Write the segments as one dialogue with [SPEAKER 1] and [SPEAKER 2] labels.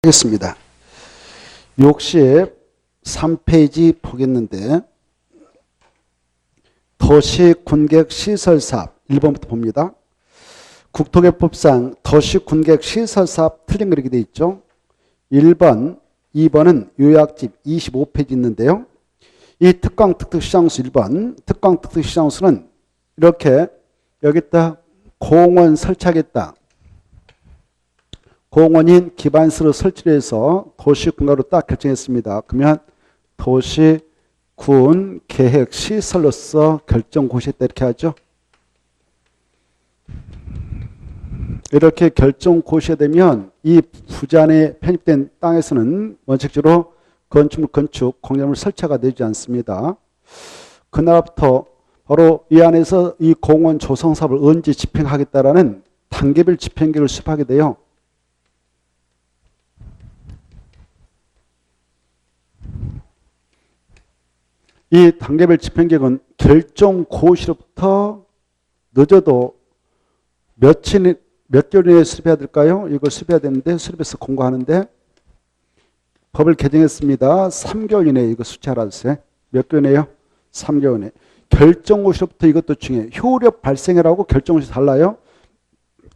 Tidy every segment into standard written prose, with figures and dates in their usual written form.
[SPEAKER 1] 하겠습니다. 63페이지 보겠는데 도시군객시설사업 1번부터 봅니다. 국토개법상 도시군객시설사업 틀린 거 이렇게 되어 있죠. 1번, 2번은 요약집 25페이지 있는데요. 이 특광특특시장수 1번 특광특특시장수는 이렇게 여기다 공원 설치하겠다. 공원인 기반시로 설치를 해서 도시군가로 딱 결정했습니다. 그러면 도시군 계획시설로서 결정 고시했다 이렇게 하죠. 이렇게 결정 고시되면 이 부산에 편입된 땅에서는 원칙적으로 건축물 건축 공작물 설치가 되지 않습니다. 그날부터 바로 이 안에서 이 공원 조성 사업을 언제 집행하겠다라는 단계별 집행계획을 수립하게 돼요. 이 단계별 집행계획은 결정 고시로부터 늦어도 몇 개월 이내에 수립해야 될까요? 이걸 수립해야 되는데 수립해서 공고하는데 법을 개정했습니다. 3개월 이내에 이거 수치하라 했어요. 몇 개월 이내요? 3개월 이내. 결정 고시로부터 이것도 중요해요. 효력 발생이라고 결정 고시 달라요.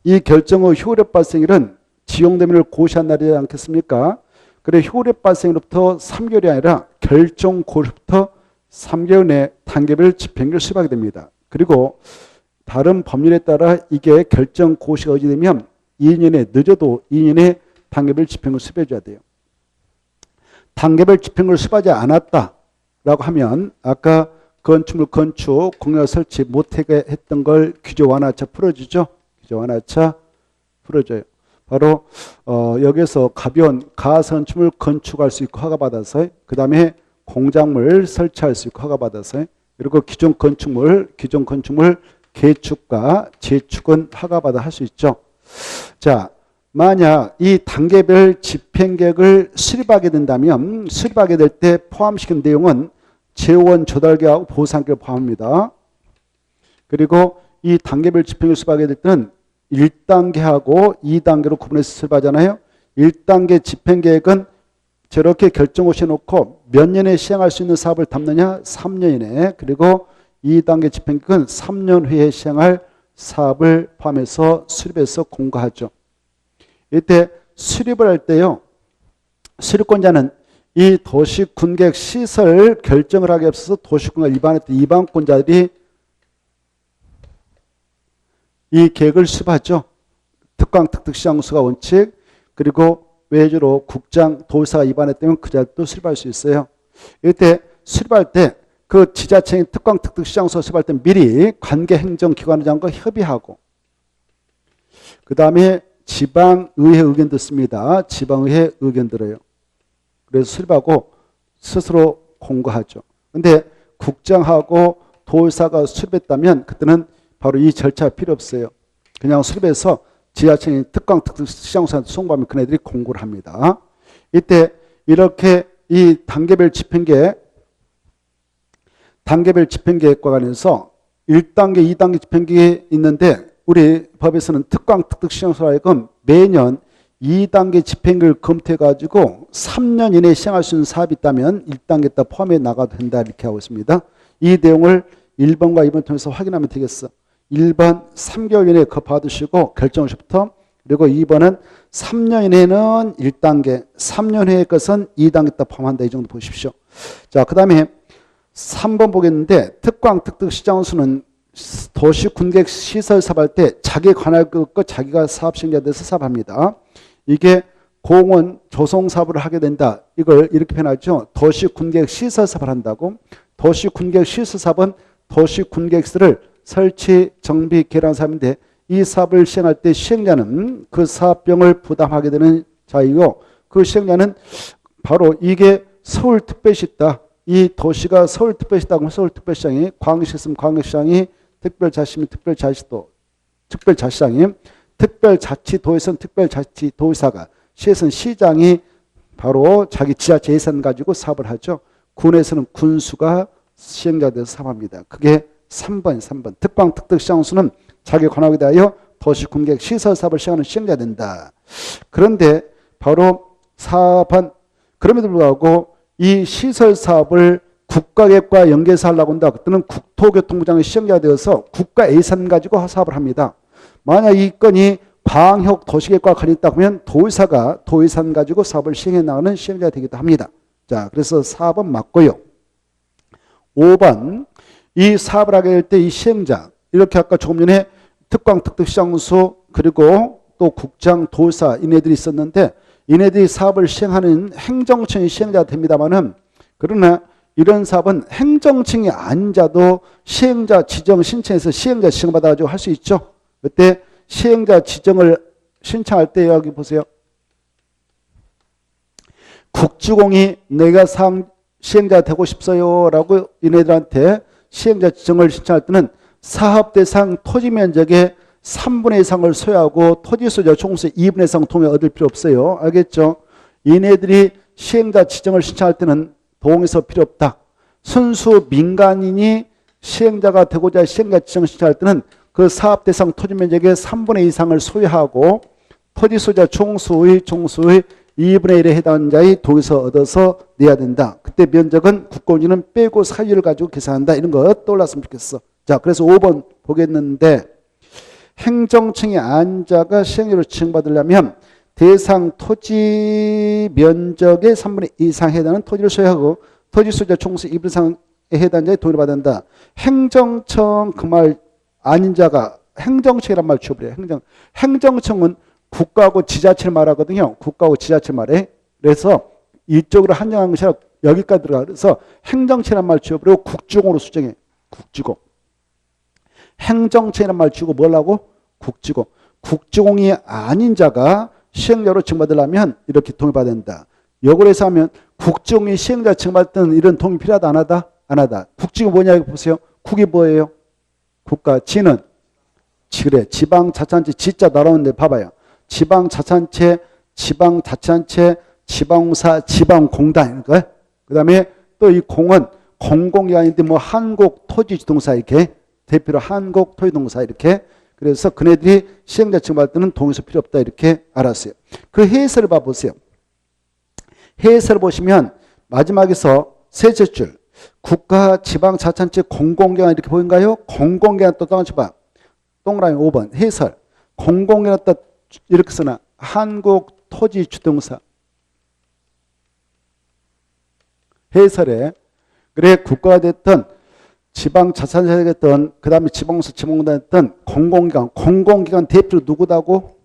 [SPEAKER 1] 이 결정 후 효력 발생일은 지용대명을 고시한 날이지 않겠습니까? 그래 효력 발생으로부터 3개월이 아니라 결정 고시부터 3개월 내 단계별 집행을 수립하게 됩니다. 그리고 다른 법률에 따라 이게 결정 고시가 의지되면 2년에 늦어도 2년에 단계별 집행을 수립해 줘야 돼요. 단계별 집행을 수립하지 않았다라고 하면 아까 건축물 건축 공약 설치 못하게 했던 걸 규제 완화차 풀어주죠. 규제 완화차 풀어줘요. 바로 여기서 가벼운 가선축물 건축할 수 있고 허가받아서 그 다음에 공작물 설치할 수 있고 허가받아서 그리고 기존 건축물 개축과 재축은 허가받아 할 수 있죠. 자, 만약 이 단계별 집행계획을 수립하게 된다면 수립하게 될 때 포함시킨 내용은 재원 조달계획하고 보상계획을 포함합니다. 그리고 이 단계별 집행을 수립하게 될 때는 1단계하고 2단계로 구분해서 수립하잖아요. 1단계 집행계획은 저렇게 결정고시 놓고 몇 년에 시행할 수 있는 사업을 담느냐? 3년 이내. 그리고 2단계 집행계획은 3년 후에 시행할 사업을 포함해서 수립해서 공고하죠. 이때 수립을 할 때요. 수립권자는 이 도시군계획 시설 결정을 하기 앞서서 도시군과 일반했던 이반권자들이 이 계획을 수립하죠. 특광특특시장수가 원칙 그리고 외주로 국장 도의사가 입안했다면 그 자리도 수립할 수 있어요. 이때 수립할 때 그 지자체인 특광특특시장수가 수립할 때 미리 관계행정기관장과 협의하고 그 다음에 지방의회 의견 듣습니다. 지방의회 의견 들어요. 그래서 수립하고 스스로 공고하죠. 근데 국장하고 도의사가 수립했다면 그때는 바로 이 절차가 필요 없어요. 그냥 수립해서 지자체인 특광특특시장수한테 송부하면 그네들이 공고를 합니다. 이때 이렇게 이 단계별 집행계획과 관련해서 1단계, 2단계 집행계획이 있는데 우리 법에서는 특광특특시장수로 하여금 매년 2단계 집행계획을 검토해가지고 3년 이내에 시행할 수 있는 사업이 있다면 1단계 다 포함해 나가도 된다 이렇게 하고 있습니다. 이 내용을 1번과 2번 통해서 확인하면 되겠어. 1번 3개월 이내에 그거 받으시고 결정시부터 그리고 2번은 3년 이내는 1단계 3년 후의 것은 2단계 다 포함한다 이 정도 보십시오. 자, 그 다음에 3번 보겠는데 특광특특시장수는 도시군계획 시설 사업할 때 자기 관할 것과 자기가 사업시행자가 돼서 사업합니다. 이게 공원 조성 사업을 하게 된다. 이걸 이렇게 표현하죠. 도시군계획 시설 사업을 한다고. 도시군계획 시설 사업은 도시군계획시설을 설치, 정비, 개량 사업인데 이 사업을 시행할 때 시행자는 그 사업비용을 부담하게 되는 자이고 그 시행자는 바로 이게 서울특별시 있다. 이 도시가 서울특별시 있다고 하면 서울특별시장이 광역시 있으면 광역시장이 특별자치시면 특별자치시장이 특별자치도에서는 특별자치도의사가 시에서는 시장이 바로 자기 지자체 예산 가지고 사업을 하죠. 군에서는 군수가 시행자 돼서 사업합니다. 그게 3번. 특광특특시장수는 자기 관할에 대하여 도시군계획 시설 사업을 시행하는 시행자가 된다. 그런데 바로 4번. 그럼에도 불구하고 이 시설 사업을 국가계획과 연계해서 하려고 한다. 그때는 국토교통부장의 시행자가 되어서 국가 예산 가지고 사업을 합니다. 만약 이 건이 광역 도시계획과 관련있다 그러면 도의사가 도의산 가지고 사업을 시행해 나가는 시행자가 되기도 합니다. 자, 그래서 4번 맞고요. 5번. 이 사업을 하게 될 때 이 시행자, 이렇게 아까 조금 전에 특광 특특시장수 그리고 또 국장, 도의사 이네들이 있었는데 이네들이 사업을 시행하는 행정청이 시행자가 됩니다만은 그러나 이런 사업은 행정청이 아니자도 시행자 지정 신청해서 시행자 지정받아가지고 할 수 있죠. 그때 시행자 지정을 신청할 때 여기 보세요. 국주공이 내가 시행자 되고 싶어요 라고 이네들한테 시행자 지정을 신청할 때는 사업 대상 토지 면적의 3분의 2상을 소유하고 토지 소유자 총수의 2분의 1상 동의 얻을 필요 없어요. 알겠죠? 이네들이 시행자 지정을 신청할 때는 동의서 필요 없다. 순수 민간인이 시행자가 되고자 시행자 지정을 신청할 때는 그 사업 대상 토지 면적의 3분의 2상을 소유하고 토지 소유자 총수의 2분의 1에 해당하는 자의 동의서 얻어서 내야 된다. 그때 면적은 국공유지는 빼고 사유를 가지고 계산한다. 이런 거 떠올랐으면 좋겠어. 자, 그래서 5번 보겠는데 행정청의 안자가 시행자로 지정받으려면 대상 토지 면적의 3분의 2 이상 해당하는 토지를 소유하고 토지 소유자 총수 2분의 1 이상에 해당하는 자의 동의를 받는다. 행정청 그 말 아닌 자가 행정청이란 말 지워버려요. 행정청은 국가하고 지자체를 말하거든요. 국가하고 지자체를 말해. 그래서 이쪽으로 한정한 것이 아니라 여기까지 들어가. 그래서 행정청이란 말 지워버리고 국주공으로 수정해. 국주공. 행정청이란 말 지우고 뭘 하고? 국주공. 국주공이 아닌 자가 시행자로 지정받으려면 이렇게 동의받아야 된다. 역으로 해서 하면 국주공이 시행자 지정받을 때는 이런 동의 필요하다 안 하다? 안 하다. 국주공이 뭐냐 보세요. 국이 뭐예요? 국가. 지는 그래 지방자치단체 지자 나오는데 봐봐요. 지방자치단체, 지방자치단체, 지방공사, 지방공단 그 다음에 또 이 공은 공공기관인데 뭐 한국토지주동사 이렇게 대표로 한국토지동사 이렇게 그래서 그네들이 시행자 지정받을 때는 동의서 필요 없다 이렇게 알았어요. 그 해설을 봐보세요. 해설을 보시면 마지막에서 셋째 줄 국가, 지방자치단체, 공공기관 이렇게 보인가요? 공공기관 또 동그라미 봐. 동그라미 5번 해설. 공공기관 또 이렇게 쓰나 한국토지주동사 해설에 그래 국가가 됐든 지방자치단체가 됐든 그 다음에 지방공사, 지방공단이 됐든 공공기관 대표로 누구다고?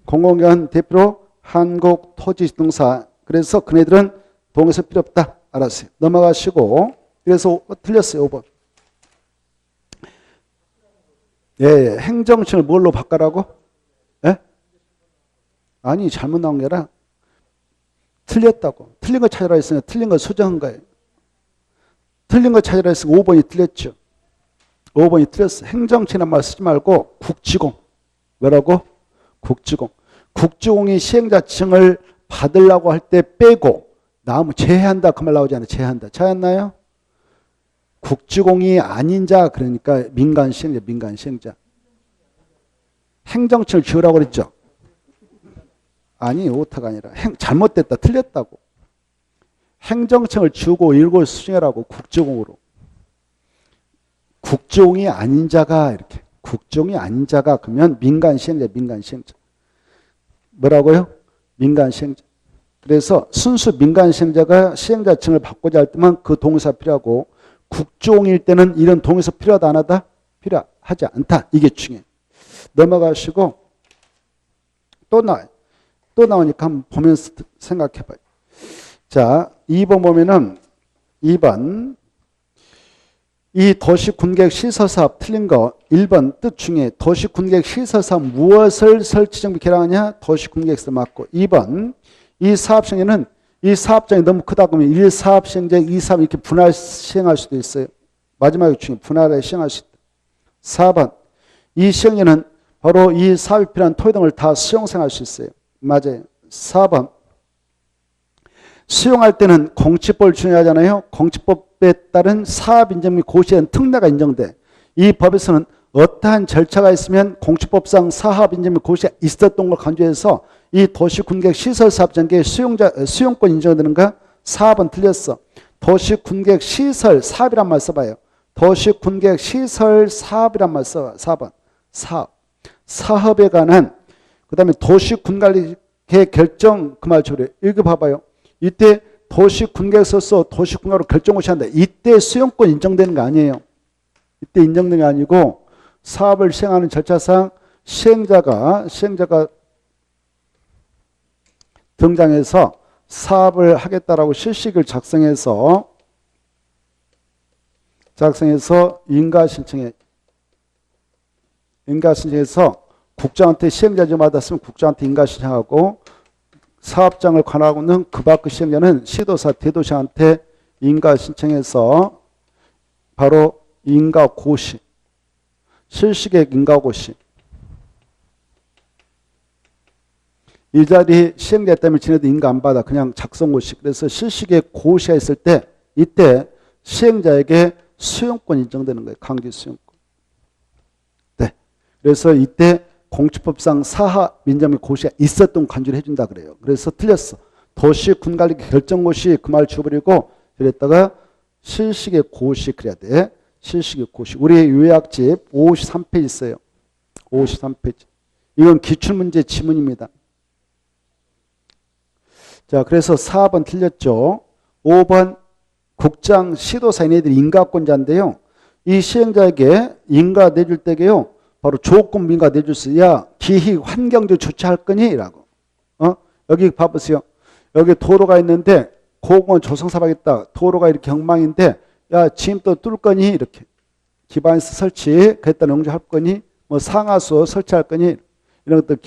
[SPEAKER 1] 공공기관 대표로 한국토지주동사. 그래서 그네들은 동의서 필요 없다. 알았어요. 넘어가시고 그래서 틀렸어요. 5번. 예, 행정청을 뭘로 바꿔라고? 예? 아니 잘못 나온 게 아니라 틀렸다고. 틀린 거 찾으라 했으니까 틀린 거 수정한 거예요. 틀린 거 찾으라 했으니까 5번이 틀렸죠. 5번이 틀렸어. 행정청이란 말 쓰지 말고 국지공. 뭐라고? 국지공. 국지공이 시행자 지정을 받으려고 할 때 빼고 나오면 제외한다 그 말 나오지 않아요. 제외한다. 찾았나요? 국지공이 아닌 자 그러니까 민간 시행자. 행정청을 지으라고 그랬죠. 아니 오타가 아니라 잘못됐다. 틀렸다고. 행정청을 지우고 이걸 수정하라고 국지공으로. 국지공이 아닌 자가 이렇게. 국지공이 아닌 자가 그러면 민간 시행자. 뭐라고요? 민간 시행자. 그래서 순수 민간 시행자가 시행자 지정을 받고자 할 때만 그 동의서 필요하고 국지공일 때는 이런 동의서 필요하다 안 하다? 필요하지 않다. 이게 중요해요. 넘어가시고 또 나오니까 한번 보면서 생각해봐요. 자, 2번 보면은 2번 이 도시군계획 시설사업 틀린 거 1번 뜻 중에 도시군계획 시설사업 무엇을 설치정비 개량하냐? 도시군계획서 맞고 2번 이 사업시행에는 이 사업장이 너무 크다 그러면 1 사업시행자 2 사업 이렇게 분할 시행할 수도 있어요. 마지막에 중에 분할해 시행할 수 있다. 4번 이 시행에는 바로 이 사업에 필요한 토지 등을 다 수용생할 수 있어요. 맞아요. 4번 수용할 때는 공치법을 준용하잖아요. 공치법에 따른 사업인정 및 고시에 대한 특례가 인정돼. 이 법에서는 어떠한 절차가 있으면 공치법상 사업인정 및 고시가 있었던 걸 강조해서 이 도시군객 시설사업장계 수용권 인정되는가? 4번 틀렸어. 도시군객 시설 사업이란 말 써봐요. 도시군객 시설 사업이란 말 써봐. 4번. 사업에 관한, 그 다음에 도시군관리 결정 그 말 처리. 읽어봐봐요. 이때 도시군객 써서 도시군관으로 결정고시 한다. 이때 수용권 인정되는 거 아니에요. 이때 인정되는 게 아니고 사업을 시행하는 절차상 시행자가 등장해서 사업을 하겠다라고 실식을 작성해서 인가 신청해서 국장한테 시행자 좀 받았으면 국장한테 인가 신청하고 사업장을 관하고 있는 그 밖의 시행자는 시도사, 대도시한테 인가 신청해서 바로 인가고시, 실시객 인가고시. 이 자리 시행자 때문에 지네도 인가 안 받아. 그냥 작성고시. 그래서 실시객 고시가 있을 때 이때 시행자에게 수용권 인정되는 거예요. 강제 수용권. 네. 그래서 이때 공chức 법상 사하 민정비 고시가 있었던 간주를 해준다 그래요. 그래서 틀렸어. 도시군관리 결정고시 그 말 지워버리고 그랬다가 실시객 고시 그래야 돼. 실시객 고시. 우리 요약집 53페이지 있어요. 53페이지. 이건 기출문제 지문입니다. 자, 그래서 4번 틀렸죠. 5번 국장, 시도사 얘네들이 인가권자인데요. 이 시행자에게 인가 내줄 때게요. 바로 조건부 인가 내줄 수 있어요. 야, 기희 환경적 조치할 거니? 라고. 여기 봐보세요. 여기 도로가 있는데 공원 조성사업하겠다. 도로가 이렇게 엉망인데 야, 지금도 뚫을 거니? 이렇게. 기반시 설치, 그랬다 용조할 거니? 뭐 상하수 설치할 거니? 이런 것들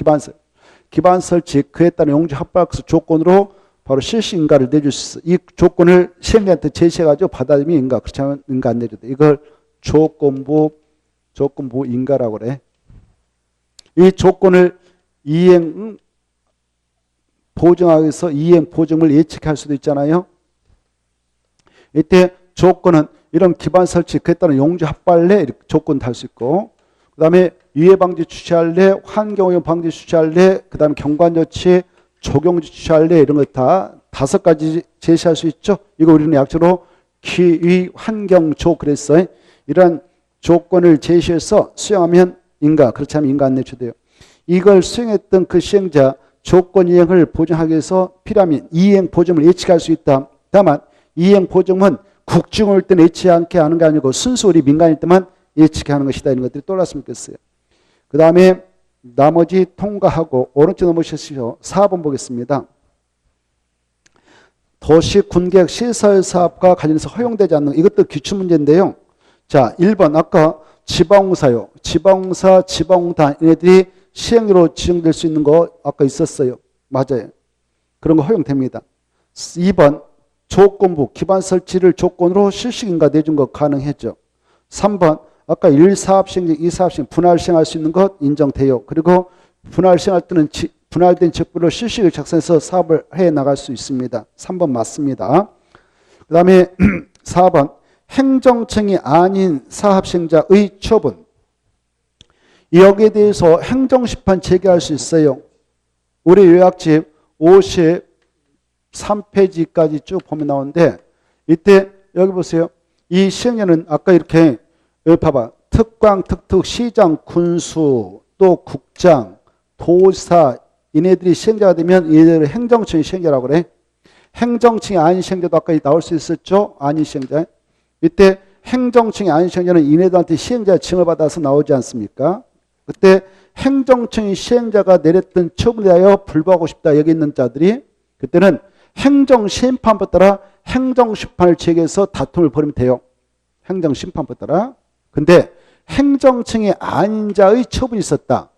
[SPEAKER 1] 기반 설치, 그에 따른 용지 합법학습 조건으로 바로 실시 인가를 내줄 수 있어. 이 조건을 시행자한테 제시해가지고 받아들이면 인가, 그렇지 않으면 인가 안 내줘도. 이걸 조건부 인가라고 그래. 이 조건을 보정하기 위해서 이행 보정을 예측할 수도 있잖아요. 이때 조건은 이런 기반 설치, 그에 따른 용지 합발래 이렇게 조건 달 수 있고, 그 다음에 유해 방지 취취할래, 환경오염 방지 취취할래, 그 다음에 경관조치, 조경지 취취할래 이런 거 다 5가지 제시할 수 있죠. 이거 우리는 약자로 기위 환경조 그랬어요. 이런 조건을 제시해서 수행하면 인가, 그렇지 않으면 인가 안 내줘도요. 이걸 수행했던 그 시행자 조건 이행을 보증하기 위해서 필요하면 이행 보증을 예측할 수 있다. 다만 이행 보증은 국중일 때는 예측하지 않게 하는 게 아니고 순수 우리 민간일 때만 예측하는 것이다. 이런 것들이 떠올랐으면 좋겠어요. 그 다음에 나머지 통과하고 오른쪽 넘어오시죠. 4번 보겠습니다. 도시군객 시설사업과 관련해서 허용되지 않는 이것도 기출문제인데요. 자, 1번 아까 지방공사요. 지방공사, 지방공단 얘네들이 시행료로 지정될 수 있는 거 아까 있었어요. 맞아요. 그런 거 허용됩니다. 2번 조건부 기반 설치를 조건으로 실시인가 내준 거 가능했죠. 3번 아까 1사업 시행, 2사업 시행 분할 시행할 수 있는 것 인정돼요. 그리고 분할 시행할 때는 분할된 지역별로 실시를 작성해서 사업을 해 나갈 수 있습니다. 3번 맞습니다. 그 다음에 4번 행정청이 아닌 사업 시행자의 처분. 여기에 대해서 행정심판 제기할 수 있어요. 우리 요약집 53페이지까지 쭉 보면 나오는데 이때 여기 보세요. 이 시행령은 아까 이렇게 여기 봐봐. 특광, 특특, 시장, 군수, 또 국장, 도사 이네들이 시행자가 되면 얘네들을 행정청이 시행자라고 그래. 행정청이 아닌 시행자도 아까 나올 수 있었죠. 아닌 시행자. 이때 행정청이 아닌 시행자는 이네들한테 시행자 징을 받아서 나오지 않습니까? 그때 행정청이 시행자가 내렸던 처분에 대하여 불복하고 싶다 여기 있는 자들이 그때는 행정심판법 따라 행정심판을 제기해서 다툼을 벌이면 돼요. 행정심판법 따라. 근데 행정청이 아닌 자의 처분이 있었다.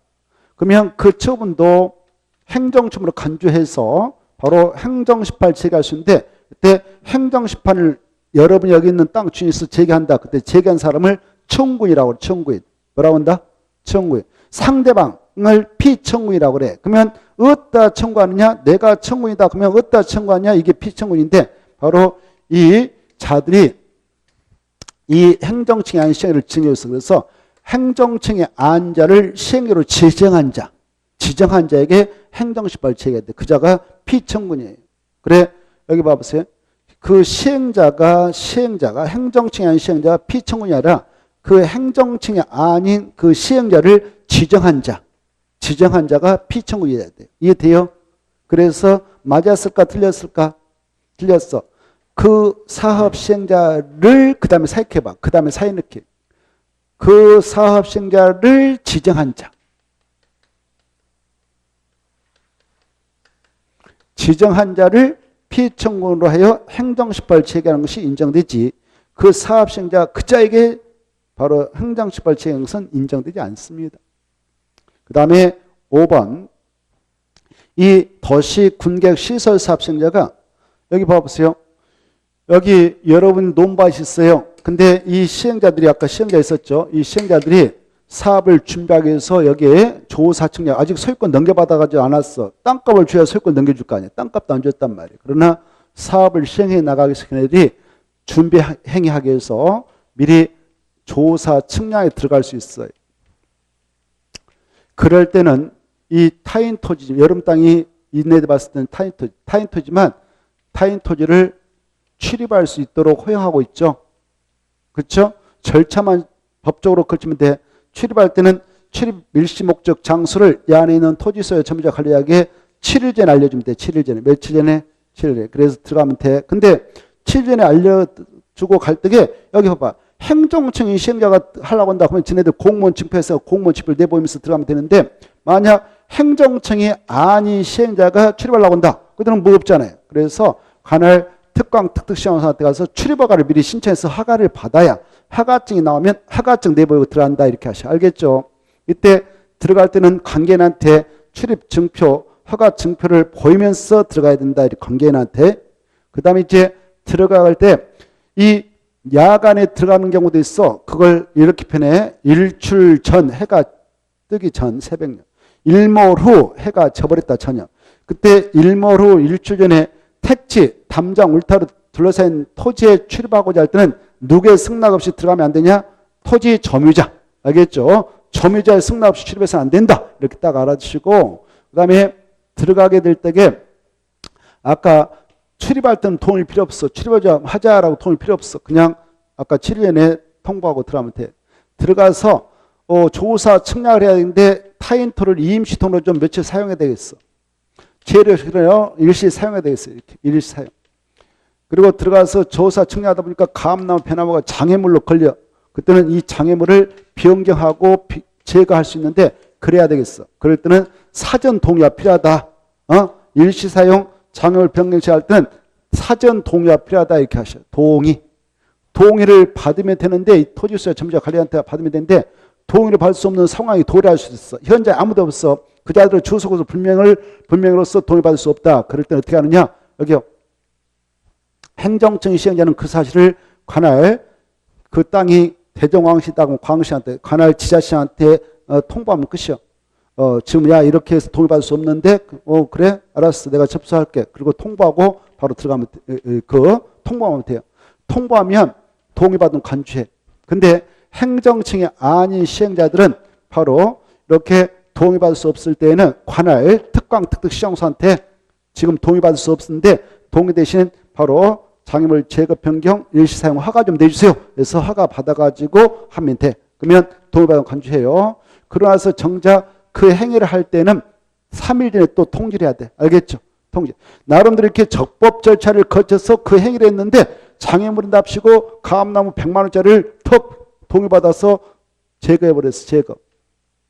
[SPEAKER 1] 그러면 그 처분도 행정처분으로 간주해서 바로 행정심판을 제기할 수 있는데 그때 행정심판을 여러분이 여기 있는 땅 주인에서 제기한다. 그때 제기한 사람을 청구인이라고 그래. 청구인. 뭐라고 한다? 청구인. 상대방을 피청구인이라고 그래. 그러면 어디다 청구하느냐? 내가 청구인이다. 그러면 어디다 청구하냐? 이게 피청구인인데 바로 이 자들이 이 행정청이 아닌 시행령을 지정해서 그래서 행정청의 아닌 자를 시행령으로 지정한 자. 지정한 자에게 행정심판을 체계해야 돼. 그 자가 피청군이에요. 그래 여기 봐보세요. 그 시행자가 행정층이 아닌 시행자가 피청군이 아니라 그 행정층이 아닌 그 시행자를 지정한 자가 피청군이어야 돼요. 이해돼요? 그래서 맞았을까 틀렸을까? 틀렸어. 그 사업 시행자를 그 다음에 사익해봐. 그 다음에 사익 넣기. 그 사업 시행자를 지정한 자. 지정한 자를 피청군으로 하여 행정심판을 체계하는 것이 인정되지 그 사업 시행자 그 자에게 바로 행정심판을 체계하는 것은 인정되지 않습니다. 그 다음에 5번 이 도시 군객 시설 사업 시행자가 여기 봐보세요. 여기 여러분 논밭이 있어요. 근데 이 시행자들이 아까 시행자 있었죠. 이 시행자들이 사업을 준비하기 위해서 여기에 조사청약 아직 소유권 넘겨받아가지 않았어. 땅값을 줘야 소유권 넘겨줄 거 아니야. 땅값도 안 줬단 말이에요. 그러나 사업을 시행해 나가기 위해서 걔네들이 준비 행위하기 위해서 미리 조사 측량에 들어갈 수 있어요. 그럴 때는 이 타인 토지, 여름 땅이 있네 봤을 때는 타인 토지지만 타인 토지를 출입할 수 있도록 허용하고 있죠. 그렇죠? 절차만 법적으로 걸치면 돼. 출입할 때는 출입 밀시 목적 장소를 이 안에 있는 토지 소유 점유자 관리자에게 7일 전에 알려주면 돼. 7일 전에. 며칠 전에? 7일 전에. 그래서 들어가면 돼. 근데 7일 전에 알려주고 갈 때에 여기 봐봐. 행정청이 시행자가 하려고 한다 하면 지네들 공무원 징표해서 공무원 징표를 내보이면서 들어가면 되는데 만약 행정청이 아닌 시행자가 출입하려고 한다. 그들은 뭐 없잖아요. 그래서 관할 특광 특특시험사한테 가서 출입허가를 미리 신청해서 허가를 받아야 허가증이 나오면 허가증 내보이고 들어간다 이렇게 하셔. 알겠죠? 이때 들어갈 때는 관계인한테 출입 증표, 허가 증표를 보이면서 들어가야 된다. 이렇게 관계인한테. 그 다음에 이제 들어갈 때 이 야간에 들어가는 경우도 있어. 그걸 이렇게 표현해. 일출 전 해가 뜨기 전 새벽녘. 일몰 후 해가 져버렸다 저녁. 그때 일몰 후 일출 전에 택지, 담장, 울타로 둘러싼 토지에 출입하고자 할 때는 누구의 승낙 없이 들어가면 안 되냐? 토지 점유자. 알겠죠? 점유자의 승낙 없이 출입해서는 안 된다. 이렇게 딱 알아주시고 그 다음에 들어가게 될 때에 아까 출입할 때는 동의 필요 없어. 출입하자라고 동의 필요 없어. 그냥 아까 7일 전에 통보하고 들어가면 돼. 들어가서 조사 측량을 해야 되는데 타인토를 임시통으로 좀 며칠 사용해야 되겠어. 재료실을요 일시 사용해야 되겠어요. 이렇게 일시 사용. 그리고 들어가서 조사 측량하다 보니까 감나무, 배나무가 장애물로 걸려. 그때는 이 장애물을 변경하고 제거할 수 있는데 그래야 되겠어. 그럴 때는 사전 동의가 필요하다. 일시 사용 장애물 변경할 때는 사전 동의가 필요하다 이렇게 하셔요. 동의를 받으면 되는데 이 토지소유 점유자 관리한테 받으면 되는데 동의를 받을 수 없는 상황이 도래할 수 있어. 현재 아무도 없어. 그 자들은 주소고서 불명으로서 동의받을 수 없다. 그럴 때는 어떻게 하느냐? 여기요. 행정청 시행자는 그 사실을 관할 그 땅이 대종광시 땅 광시한테 관할 지자체한테 통보하면 끝이요. 지금 야 이렇게 해서 동의받을 수 없는데 그래 알았어 내가 접수할게. 그리고 통보하고 바로 들어가면 통보하면 돼요. 통보하면 동의받은 간주해. 근데 행정청이 아닌 시행자들은 바로 이렇게 동의받을 수 없을 때에는 관할 특광 특특시정소한테 지금 동의받을 수 없는데 동의 대신 바로 장애물 제거 변경 일시 사용 허가 좀 내주세요. 그래서 허가 받아가지고 하면 돼. 그러면 동의받은 간주해요. 그러나서 정작 그 행위를 할 때는 3일 전에 또 통지를 해야 돼. 알겠죠? 통지. 나름대로 이렇게 적법 절차를 거쳐서 그 행위를 했는데 장애물인답시고 감나무 100만 원짜리를 턱 동의받아서 제거해버렸어. 제거.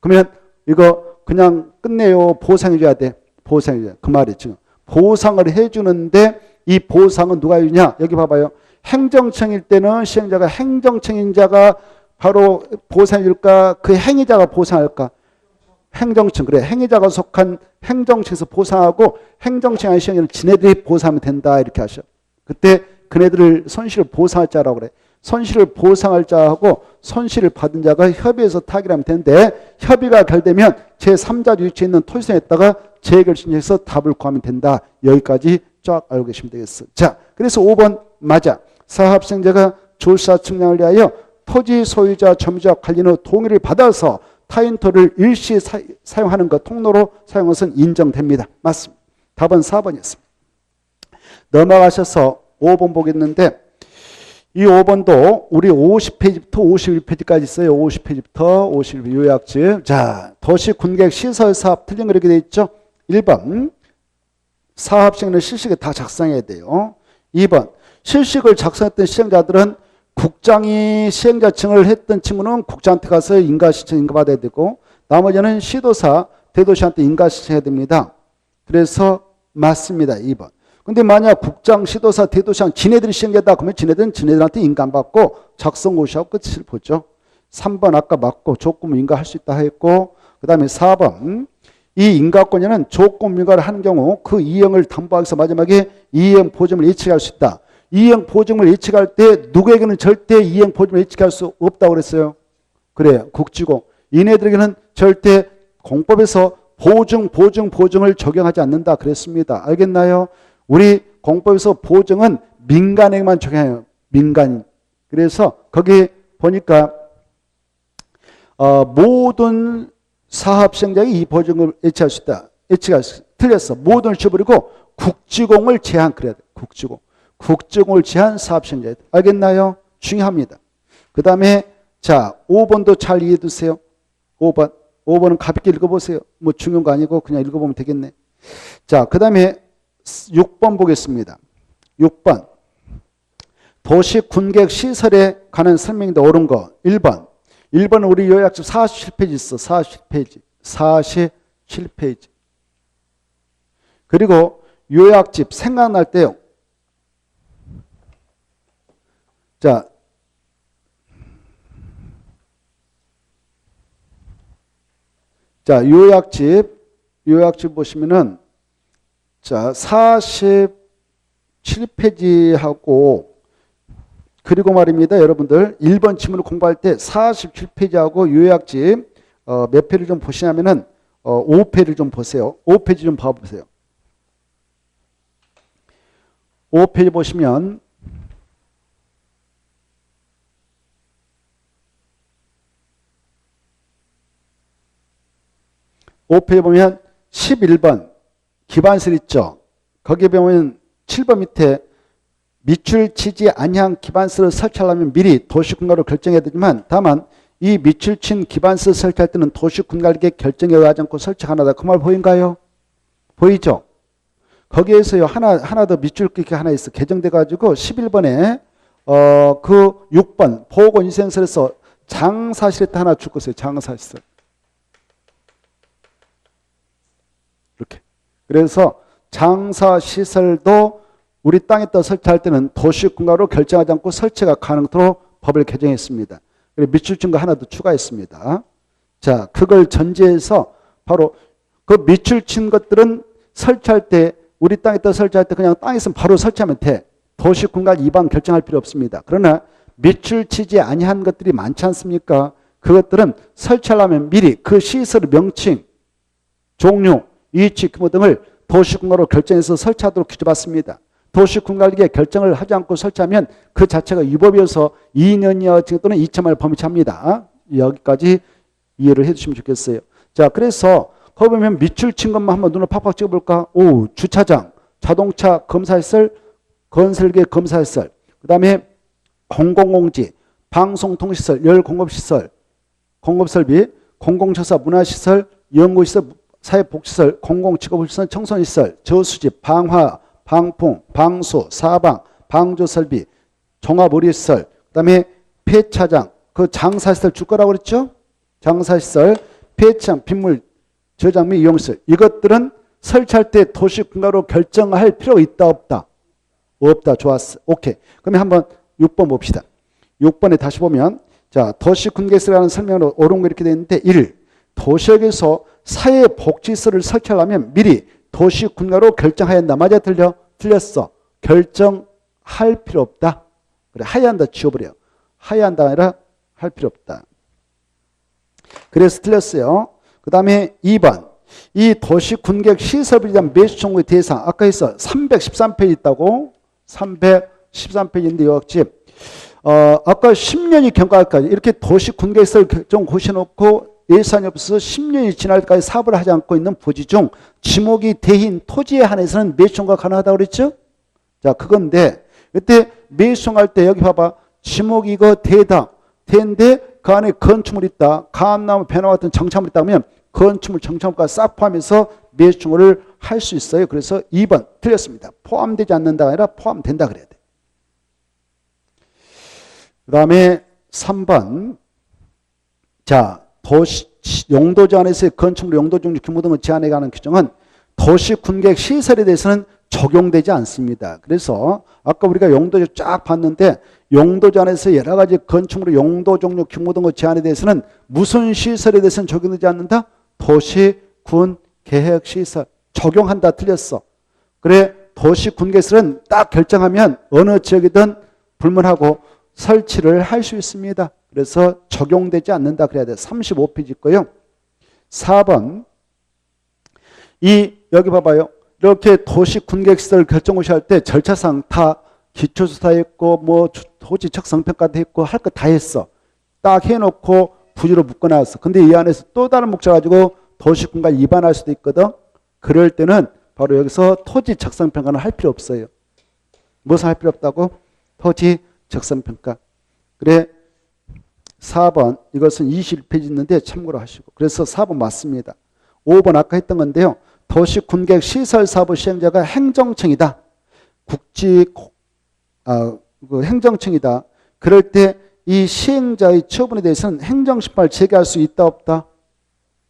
[SPEAKER 1] 그러면 이거 그냥 끝내요. 보상해줘야 돼. 보상해줘야 돼. 그 말이 지금. 보상을 해주는데 이 보상은 누가 해주냐? 여기 봐봐요. 행정청일 때는 시행자가 행정청인 자가 바로 보상해줄까? 그 행위자가 보상할까? 행정청. 그래. 행위자가 속한 행정청에서 보상하고 행정청 아닌 시행자는 지네들이 보상하면 된다. 이렇게 하셔. 그때 그네들을 손실을 보상할 자라고 그래. 손실을 보상할 자하고 손실을 받은 자가 협의해서 타결하면 되는데 협의가 결되면 제3자 위치에 있는 토지선에다가 재결신해서 답을 구하면 된다. 여기까지 쫙 알고 계시면 되겠어. 자, 그래서 5번 맞아. 사업시행자가 조사 측량을 위하여 토지 소유자 점유자 관리인의 동의를 받아서 타인토를 일시에 사용하는 것, 통로로 사용한 것은 인정됩니다. 맞습니다. 답은 4번이었습니다. 넘어가셔서 5번 보겠는데 이 5번도 우리 50페이지부터 51페이지까지 있어요. 50페이지부터 51페이지 요약집. 자, 도시 군객 시설 사업 틀린 거 이렇게 돼 있죠. 1번 사업 시행을 실식에 다 작성해야 돼요. 2번 실식을 작성했던 시행자들은 국장이 시행자청을 했던 친구는 국장한테 가서 인가신청 인가받아야 되고 나머지는 시도사, 대도시한테 인가신청해야 됩니다. 그래서 맞습니다. 2번. 근데 만약 국장, 시도사, 대도시장 지네들이 시행자다 그러면 지네들한테 인가 안 받고 작성 고시하고 끝을 보죠. 3번 아까 맞고 조건 인가할 수 있다 했고 그 다음에 4번 이 인가권자는 조건 인가를 하는 경우 그 이행을 담보하기 위해서 마지막에 이행 보증을 예측할 수 있다. 이행 보증을 예측할 때 누구에게는 절대 이행 보증을 예측할 수 없다고 그랬어요. 그래 국지고 이네들에게는 절대 공법에서 보증을 적용하지 않는다 그랬습니다. 알겠나요? 우리 공법에서 보증은 민간에게만 적용해요. 민간. 그래서 거기 보니까 모든 사업 시행자가 이 보증을 예측할 수 있다. 예측할 수 틀렸어. 모든을 지워버리고 국지공을 제한 그래야 돼. 국지공을 제한 사업 시행자. 알겠나요? 중요합니다. 그 다음에 자 5번도 잘 이해해 두세요. 5번은 가볍게 읽어보세요. 뭐 중요한 거 아니고 그냥 읽어보면 되겠네. 자, 그 다음에 6번 보겠습니다. 6번 도시 군객 시설에 관한 설명인데 옳은 거 1번 우리 요약집 47페이지 있어. 47페이지 그리고 요약집 생각날 때요. 자 요약집 보시면은 자 47페이지하고 그리고 말입니다. 여러분들 1번 지문을 공부할 때 47페이지하고 요약집 몇 페이지를 좀 보시냐면은 5페이지를 좀 보세요. 5페이지 좀 봐보세요. 5페이지 보시면 보면 11번 기반설 있죠. 거기에 보면 7번 밑에 밑줄 치지 아니한 기반설을 설치하려면 미리 도시군가로 결정해야 되지만 다만 이 밑줄 친 기반설을 설치할 때는 도시군가에게 결정에 의하지 않고 설치하나다. 그 말 보인가요? 보이죠? 거기에서요 하나 더 밑줄 긋기 하나 있어. 개정돼 가지고 11번에 그 6번 보건위생설에서 장사실에 하나 줄 것이에요. 장사시설. 이렇게. 그래서 장사시설도 우리 땅에다 설치할 때는 도시군가로 결정하지 않고 설치가 가능토록 법을 개정했습니다. 그리고 밑줄 친 거 하나 더 추가했습니다. 자, 그걸 전제해서 바로 그 밑줄 친 것들은 설치할 때 우리 땅에다 설치할 때 그냥 땅에 있으면 바로 설치하면 돼. 도시군가 이방 결정할 필요 없습니다. 그러나 밑줄 치지 아니한 것들이 많지 않습니까? 그것들은 설치하려면 미리 그 시설의 명칭, 종류, 위치, 규모 등을 도시군가로 결정해서 설치하도록 규정받습니다. 도시군가에게 결정을 하지 않고 설치하면 그 자체가 위법이어서 2년 이하 또는 2천만을 범위합니다. 여기까지 이해를 해주시면 좋겠어요. 자, 그래서 거기 보면 밑줄 친 것만 한번 눈을 팍팍 찍어볼까? 오, 주차장, 자동차 검사시설, 건설계 검사시설, 그 다음에 공공공지, 방송통신시설, 열공업시설, 공업설비, 공공처사, 문화시설, 연구시설, 사회복지시설, 공공직업시설, 청소년시설, 저수지, 방화, 방풍, 방수, 사방, 방조설비, 종합의료시설, 그 다음에 폐차장, 그 장사시설 줄 거라고 그랬죠? 장사시설, 폐차장, 빗물, 저장 및 이용시설. 이것들은 설치할 때 도시군가로 결정할 필요가 있다 없다? 없다. 좋았어. 오케이. 그러면 한번 6번 봅시다. 6번에 다시 보면 자 도시군계시설이라는 설명으로 옳은 거 이렇게 되어 있는데 1. 도시역에서 사회복지시설을 설치하려면 미리 도시군가로 결정해야 한다. 맞아 틀려? 틀렸어. 결정할 필요 없다. 그래 하야 한다 지워버려. 하야 한다 아니라 할 필요 없다. 그래서 틀렸어요. 그 다음에 2번 이 도시군객 시설에 대한 매수청구의 대상 아까 했어 313페이지 있다고 313페이지인데 요약집 아까 10년이 경과까지 이렇게 도시군객시설 좀 고시놓고 예산이 없어서 10년이 지날 때까지 사업을 하지 않고 있는 부지 중 지목이 대인 토지에 한해서는 매수가 가능하다고 그랬죠? 자, 그건데 그때 매수할 때 여기 봐봐. 지목이 이거 대다. 대인데 그 안에 건축물이 있다. 감나무, 배나무 같은 정착물이 있다면 건축물, 정착물까지 싹 포함해서 매수를 할 수 있어요. 그래서 2번 틀렸습니다. 포함되지 않는다가 아니라 포함된다 그래야 돼. 그 다음에 3번. 자, 도시 용도 제한에서의 건축물 용도 종류 규모 등을 제한해 가는 규정은 도시 군객 시설에 대해서는 적용되지 않습니다. 그래서 아까 우리가 용도를 쫙 봤는데 용도 제한에서 여러 가지 건축물 용도 종류 규모 등의 제한에 대해서는 무슨 시설에 대해서는 적용되지 않는다? 도시 군 계획 시설 적용한다. 틀렸어. 그래 도시 군계설은 딱 결정하면 어느 지역이든 불문하고 설치를 할 수 있습니다. 그래서 적용되지 않는다 그래야 돼. 35페이지 있고요. 4번. 여기 봐봐요. 이렇게 도시 군객시설 결정고시 할 때 절차상 다 기초조사 했고 뭐 토지 적성평가도 했고 할 거 다 했어. 딱 해놓고 부지로 묶어놨어. 근데 이 안에서 또 다른 목적 가지고 도시군과 위반할 수도 있거든. 그럴 때는 바로 여기서 토지 적성평가는 할 필요 없어요. 무슨 할 필요 없다고? 토지 적성평가. 그래 4번 이것은 21페이지 있는데 참고로 하시고. 그래서 4번 맞습니다. 5번 아까 했던 건데요. 도시군객 시설사업 시행자가 행정청이다. 행정청이다. 그럴 때 이 시행자의 처분에 대해서는 행정심판을 제기할 수 있다 없다?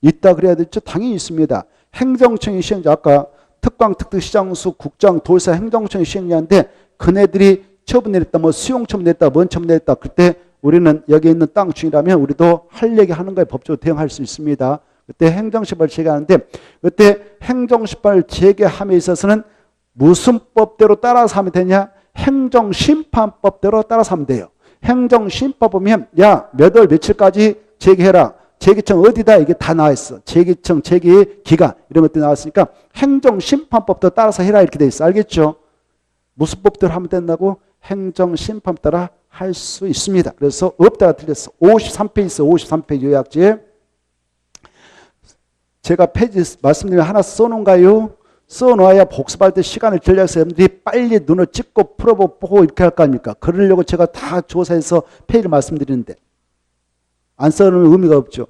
[SPEAKER 1] 있다 그래야 되죠? 당연히 있습니다. 행정청이 시행자 아까 특광, 특특시장수, 국장, 도지사, 행정청이 시행자인데 그네들이 처분 내렸다, 뭐 수용 처분 내렸다, 뭔 처분 내렸다. 그때 우리는 여기 있는 땅 주인이라면 우리도 할 얘기 하는 거에 법적으로 대응할 수 있습니다. 그때 행정심판을 제기하는데 그때 행정심판을 제기함에 있어서는 무슨 법대로 따라서 하면 되냐? 행정심판법대로 따라서 하면 돼요. 행정심판 보면 야, 몇 월 며칠까지 제기해라. 제기청 어디다 이게 다 나와 있어. 제기청, 제기 기간 이런 것들이 나왔으니까 행정심판법대로 따라서 해라 이렇게 돼 있어. 알겠죠? 무슨 법대로 하면 된다고? 행정심판 따라 할 수 있습니다. 그래서 없다가 틀렸어. 53페이지 있어. 53페이지 요약지에. 제가 페이지 말씀드리면 하나 써놓은가요? 써놓아야 복습할 때 시간을 절약해서 여러분들이 빨리 눈을 찍고 풀어보고 이렇게 할 거 아닙니까? 그러려고 제가 다 조사해서 페이지를 말씀드리는데 안 써놓으면 의미가 없죠.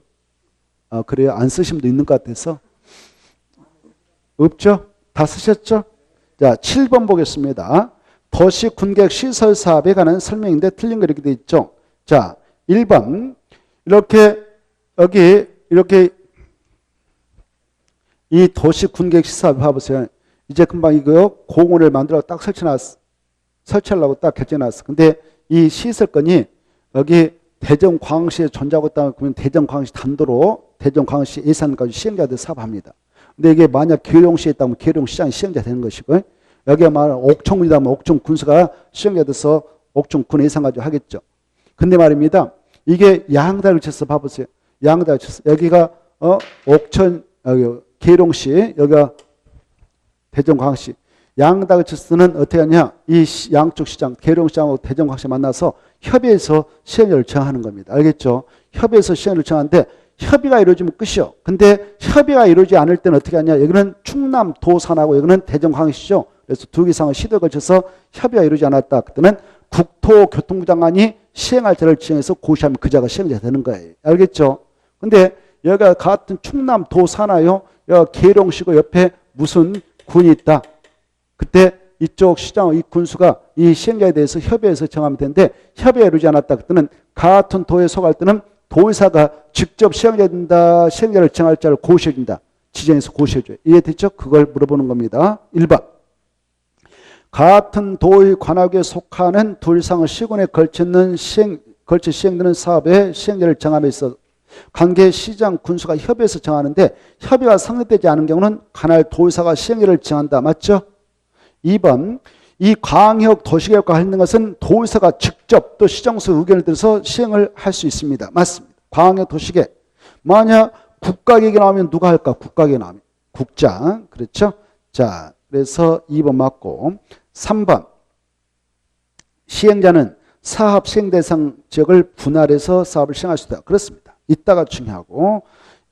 [SPEAKER 1] 아, 그래요? 안 쓰신 분도 있는 것 같아서. 없죠? 다 쓰셨죠? 자, 7번 보겠습니다. 도시 군객 시설 사업에 관한 설명인데 틀린 거 이렇게 돼 있죠. 자, 1번. 이렇게, 여기, 이렇게 이 도시 군객 시설 봐보세요. 이제 금방 이거 공원을 만들어 딱 설치해놨어. 설치하려고 딱 결정해놨어. 근데 이 시설건이 여기 대전광역시에 존재하고 있다면 그러면 대전광역시 단도로 대전광역시 예산까지 시행자들 사업합니다. 근데 이게 만약 계룡시에 있다면 계룡시장이 시행자 되는 것이고 여기가 말하면 옥천군이다 하면 옥천군수가 시행자 돼서 옥천군 예산 가지고 하겠죠. 근데 말입니다. 이게 양다를 쳐서 봐보세요. 양다를 쳐서 여기가 옥천 계룡시 여기가 대전광역시 양다를 쳐서는 어떻게 하냐. 이 양쪽 시장 계룡시장하고 대전광역시 만나서 협의해서 시행을 정하는 겁니다. 알겠죠? 협의해서 시행을 정하는데 협의가 이루어지면 끝이요. 근데 협의가 이루어지지 않을 때는 어떻게 하냐. 여기는 충남 도산하고 여기는 대전광역시죠. 그래서 두 개 이상의 시도에 걸쳐서 협의가 이루어지지 않았다. 그때는 국토교통부 장관이 시행할 자를 지정해서 고시하면 그 자가 시행자 되는 거예요. 알겠죠? 근데 여기가 같은 충남 도산하요. 여기 계룡시고 옆에 무슨 군이 있다. 그때 이쪽 시장 이 군수가 이 시행자에 대해서 협의해서 정하면 되는데 협의가 이루어지지 않았다. 그때는 같은 도에 속할 때는 도의사가 직접 시행자가 된다. 시행자를 정할 자를 고시해준다. 지정해서 고시해줘요. 이해됐죠? 그걸 물어보는 겁니다. 1번. 같은 도의 관할구에 속하는 둘 이상의 시군에 걸쳐 시행되는 사업의 시행자를 정함에 있어 관계 시장 군수가 협의해서 정하는데 협의가 성립되지 않은 경우는 관할 도의사가 시행자를 정한다. 맞죠? 2번. 이 광역 도시계획과 관련된 것은 도의사가 직접 또 시정수 의견을 들어서 시행을 할 수 있습니다. 맞습니다. 광역 도시계획. 만약 국가계획이 나오면 누가 할까? 국가계획이 나오면. 국장. 그렇죠? 자, 그래서 2번 맞고. 3번. 시행자는 사업 시행 대상 지역을 분할해서 사업을 시행할 수 있다. 그렇습니다. 있다가 중요하고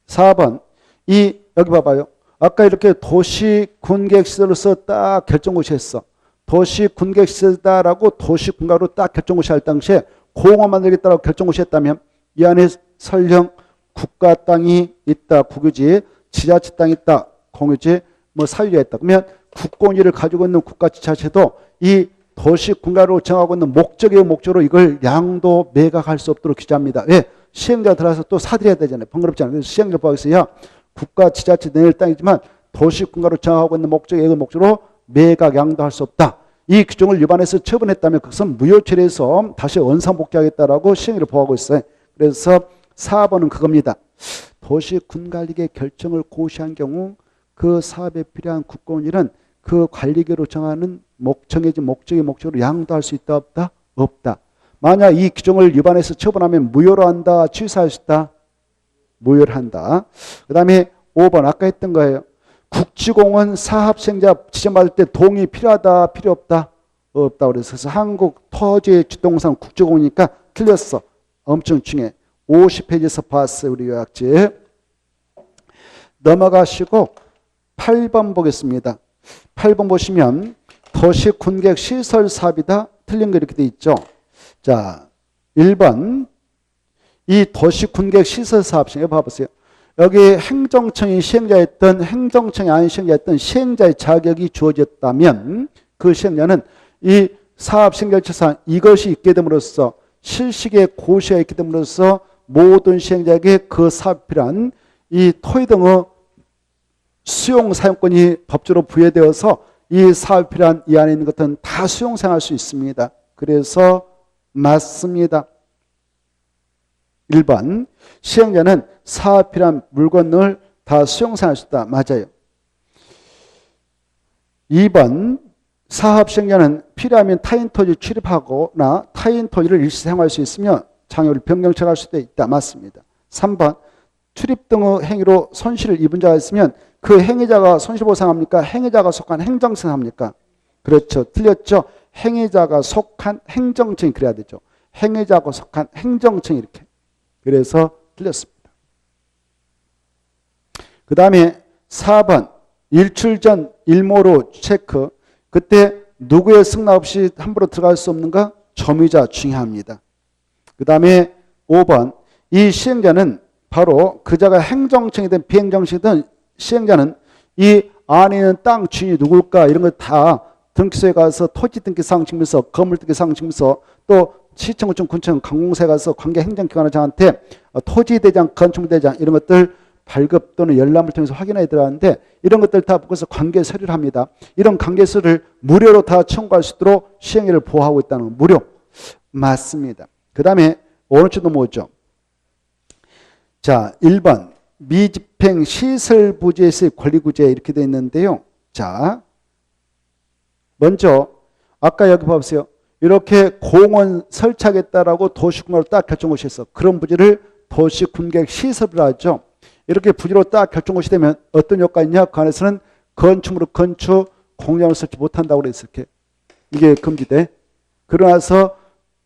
[SPEAKER 1] 4번 여기 봐봐요. 아까 이렇게 도시 군객시설로서 딱 결정고시 했어. 도시 군객시설이다라고 도시 군가로 딱 결정고시 할 당시에 공원 만들겠다라고 결정고시 했다면 이 안에 설령 국가 땅이 있다, 국유지, 지자체 땅이 있다, 공유지, 뭐 사유지가 있다. 그러면 국공유를 가지고 있는 국가지자체도 이 도시 군가로 정하고 있는 목적의 목적으로 이걸 양도 매각할 수 없도록 규제합니다. 왜? 시행자 들어와서 또 사들여야 되잖아요. 번거롭지 않아요. 그래서 시행자 보고서 야 국가 지자체 내일 땅이지만 도시 군가로 정하고 있는 목적의 목적으로 매각 양도할 수 없다. 이 규정을 위반해서 처분했다면 그것은 무효 처리해서 다시 원상복귀하겠다라고 시행을 보호하고 있어요. 그래서 4번은 그겁니다. 도시 군관리계 결정을 고시한 경우 그 사업에 필요한 국공일은 그 관리계로 정하는 정해진 목적의 목적으로 양도할 수 있다 없다? 없다. 만약 이 규정을 위반해서 처분하면 무효로 한다, 취소할 수 있다? 무효를 한다. 그 다음에 5번 아까 했던 거예요. 국지공은 사업시행자 지정받을 때 동의 필요하다, 필요 없다? 없다. 그래서 한국토지주동산 국지공이니까 틀렸어. 엄청 중요해. 50페이지에서 봤어요. 우리 요약집. 넘어가시고 8번 보겠습니다. 8번 보시면 도시군객 시설 사업이다. 틀린 거 이렇게 돼 있죠. 자, 1번 이 도시군객 시설 사업 시행 봐보세요. 여기 행정청이 시행자였던 행정청이 아닌 시행자였던 시행자의 자격이 주어졌다면 그 시행자는 이 사업 시행자처상 이것이 있게 됨으로써 실시계 고시가 있게 됨으로써 모든 시행자에게 그 사업에 필요한 이 토지 등의 수용 사용권이 법적으로 부여되어서 이 사업에 필요한 이 안에 있는 것들은 다 수용 사용할 수 있습니다. 그래서 맞습니다. 1번 시행자는 사업에 필요한 물건을 다 수용 사용할 수 있다. 맞아요. 2번 사업 시행자는 필요하면 타인 토지 출입하거나 타인 토지를 일시 사용할 수 있으며 장애를 변경처할 수도 있다. 맞습니다. 3번 출입 등의 행위로 손실을 입은 자가 있으면 그 행위자가 손실보상합니까? 행위자가 속한 행정청 합니까? 그렇죠. 틀렸죠. 행위자가 속한 행정청이 그래야 되죠. 행위자가 속한 행정청이 이렇게. 그래서 틀렸습니다. 그 다음에 4번 일출 전 일모로 체크. 그때 누구의 승낙 없이 함부로 들어갈 수 없는가? 점유자 중요합니다. 그 다음에 5번 이 시행자는 바로 그자가 행정청이든 비행정청이든 시행자는 이 안에 있는 땅 주인이 누굴까 이런 걸 다 등기소에 가서 토지등기상 증명서, 건물등기상 증명서 또 시청구청, 군청, 관공서에 가서 관계 행정기관장한테 토지대장, 건축대장 이런 것들 발급 또는 열람을 통해서 확인해 들어가는데 이런 것들 다 묶어서 관계 서류를 합니다. 이런 관계 서류를 무료로 다 청구할 수 있도록 시행령을 보호하고 있다는 거 무료. 맞습니다. 그 다음에 어느 쪽도 뭐죠? 자, 1번 미집행 시설 부지에서의 권리구제 이렇게 되어 있는데요. 자, 먼저 아까 여기 봐보세요. 이렇게 공원 설치하겠다라고 도시군가로 딱 결정고시 했어. 그런 부지를 도시군객 시설이라 하죠. 이렇게 부지로 딱 결정고시 되면 어떤 효과가 있냐? 그 안에서는 건축물을 건축, 공장을 설치 못한다고 그랬어. 이렇게. 이게 금지돼. 그러나서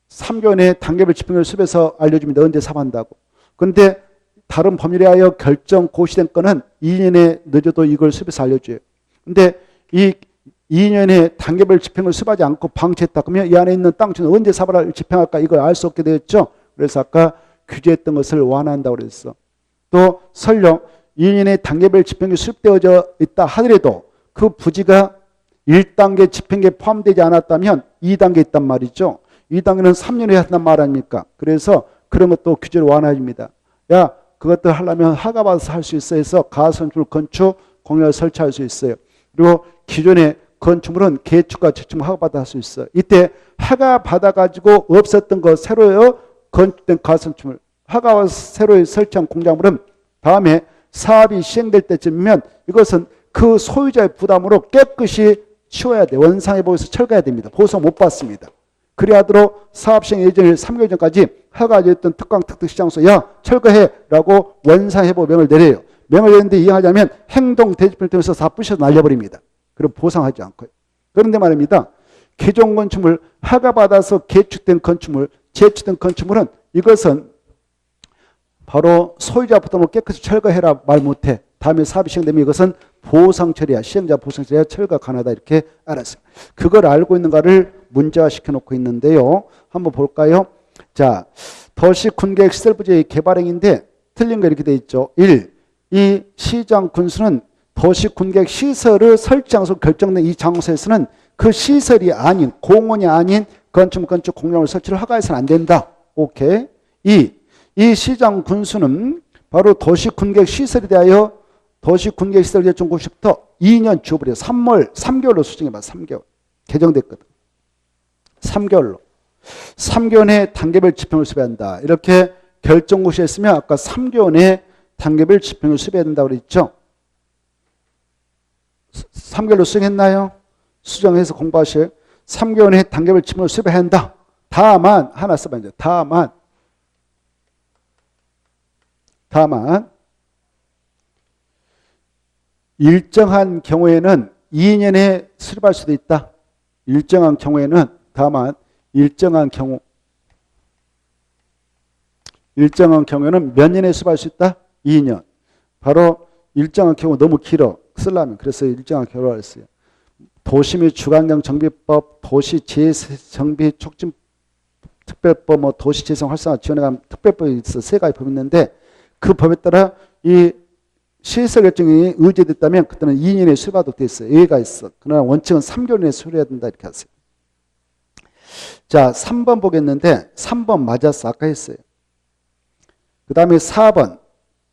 [SPEAKER 1] 3개월 내에 단계별 집행을 수업에서 알려주면 언제 사업한다고. 그런데 다른 법률에 하여 결정 고시된 건은 2년에 늦어도 이걸 수업에서 알려줘요. 근데 이 2년에 단계별 집행을 수업하지 않고 방치했다. 그러면 이 안에 있는 땅주는 언제 사업을 집행할까? 이걸 알 수 없게 되었죠. 그래서 아까 규제했던 것을 완화한다고 그랬어. 또 설령 2년에 단계별 집행이 수립되어져 있다 하더라도 그 부지가 1단계 집행에 포함되지 않았다면 2단계 있단 말이죠. 2단계는 3년에 한단 말 아닙니까? 그래서 그런 것도 규제를 완화해줍니다. 야, 그것들 하려면 허가받아서 할 수 있어 해서 가선출 건축, 공유를 설치할 수 있어요. 그리고 기존의 건축물은 개축과 재축물 허가받아 할 수 있어요. 이때 허가받아가지고 없었던 거 새로 건축된 가선축물, 허가와 새로 설치한 공작물은 다음에 사업이 시행될 때쯤이면 이것은 그 소유자의 부담으로 깨끗이 치워야 돼. 원상회복에서 철거해야 됩니다. 보상 못 받습니다. 그래야 하도록 사업 시행 예정일 3개월 전까지 허가됐던 특강 특특시장소 야 철거해라고 원상회복 명을 내려요. 명을 내는데 이행하자면 행동 대집을 통해서 다 부셔서 날려버립니다. 그럼 보상하지 않고요. 그런데 말입니다. 기존 건축물 허가받아서 개축된 건축물, 재축된 건축물은 이것은 바로 소유자부터 깨끗이 철거해라 말 못해. 다음에 사업이 시행되면 이것은 보상 처리야. 시행자 보상 처리야. 철거 가능하다. 이렇게 알았어요. 그걸 알고 있는가를 문제화 시켜놓고 있는데요. 한번 볼까요? 자, 도시 군계획 시설 부지의 개발행위인데 틀린 거 이렇게 돼 있죠. 1. 이 시장 군수는 도시 군계획 시설을 설치 장소 결정된 이 장소에서는 그 시설이 아닌 공원이 아닌 건축물 건축 공용을 설치를 허가해서는 안 된다. 오케이. 2. 이 시장 군수는 바로 도시 군계획 시설에 대하여 도시 군계획 시설 결정 공시부터 2년 주업을 해요. 3개월로 수정해봐. 3개월. 개정됐거든. 3개월로. 3개월 내에 단계별 지평을 수배한다. 이렇게 결정고시 했으면 아까 3개월 내에 단계별 지평을 수배해야 된다고 그랬죠. 3개월로 수정했나요? 수정해서 공부하실 3개월 내에 단계별 지평을 수배해야 한다. 다만 하나 써봐야 돼요. 다만 일정한 경우에는 2년에 수립할 수도 있다. 일정한 경우에는 다만 일정한 경우에는 몇 년에 수립할 수 있다? 2년. 바로 일정한 경우 너무 길어. 쓰려면. 그래서 일정한 경우를 했어요. 도시 및 주간경 정비법, 도시재정비 촉진 특별법, 뭐 도시재생 활성화 지원에 관한 특별법이 있어. 세 가지 법이 있는데 그 법에 따라 이 시설 결정이 의제됐다면 그때는 2년에 수립하도록 되어 있어요. 예외가 있어. 그러나 원칙은 3개월 내에 수립해야 된다. 이렇게 하세요. 자, 3번 보겠는데 3번 맞았어. 아까 했어요. 그 다음에 4번.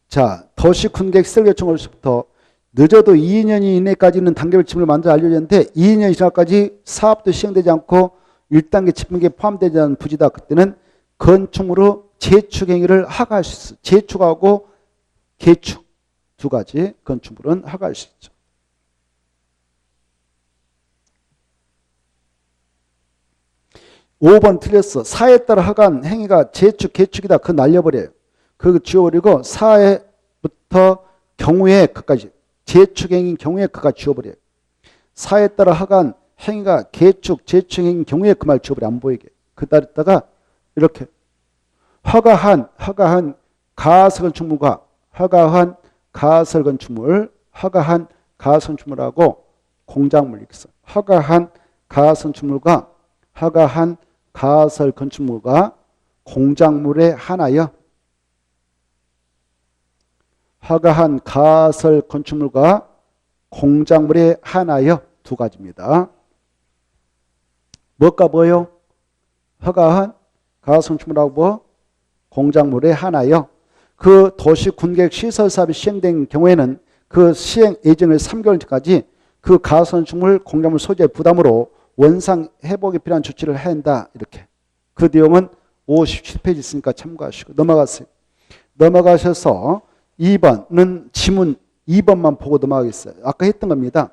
[SPEAKER 1] 자, 도시군계획 시설 결정으로부터 늦어도 2년 이내까지는 단계별 지침을 만들어 알려졌는데 2년 이상까지 사업도 시행되지 않고 1단계 지침에 포함되지 않은 부지다. 그때는 건축물로 재축 행위를 허가할 수 있어요. 재축하고 개축 두 가지 건축물은 허가할 수 있죠. (5번) 틀렸어. 사에 따라 허가한 행위가 재축, 개축이다. 그거 날려버려요. 그거 지워버리고 사에부터 경우에 그까지 재축 행위인 경우에 그가 지워버려요. 사에 따라 허가한 행위가 개축, 재축 행위인 경우에 그 말 지워버려. 안 보이게. 그 따르다가 이렇게 허가한 가설건축물과 허가한 가설건축물, 허가한 가설건축물하고 공작물 이렇게 써. 허가한 가설건축물과 허가한 가설건축물과 공작물에 한하여 허가한 가설건축물과 공작물에 한하여 두 가지입니다. 뭐가 뭐요? 허가한 가설건축물하고 뭐? 공작물에 한하여 그 도시군계획 시설사업이 시행된 경우에는 그 시행 예정일 3개월 전까지 그 가설건축물 공작물 소재 부담으로 원상 회복에 필요한 조치를 해야 한다. 이렇게. 그 내용은 57페이지 있으니까 참고하시고 넘어가세요. 넘어가셔서 2번은 지문 2번만 보고 넘어가겠어요. 아까 했던 겁니다.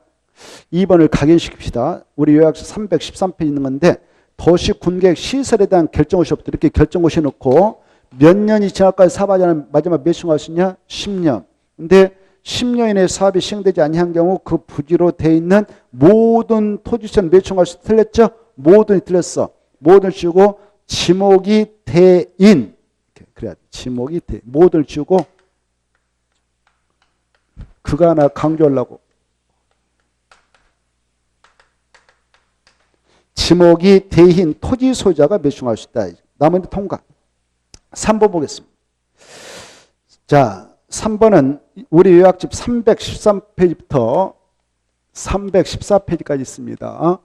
[SPEAKER 1] 2번을 각인시킵시다. 우리 요약서 313페이지 있는 건데 도시군계획 시설에 대한 결정고시부터 이렇게 결정고시 놓고 몇 년이 지나까지 사업하자는 마지막 몇 시간 할 수 있냐? 10년. 근데 10년 이내 사업이 시행되지 아니한 경우 그 부지로 되어 있는 모든 토지선 몇 층 할 수 틀렸죠? 모든이 틀렸어. 모든을 지우고 지목이 대인. 그래야 돼. 지목이 대. 모든을 지우고 그거 하나 강조하려고. 지목이 대인 토지 소유자가 몇 층 할 수 있다. 나머지 통과. 3번 보겠습니다. 자, 3번은 우리 요약집 313페이지부터 314페이지까지 있습니다.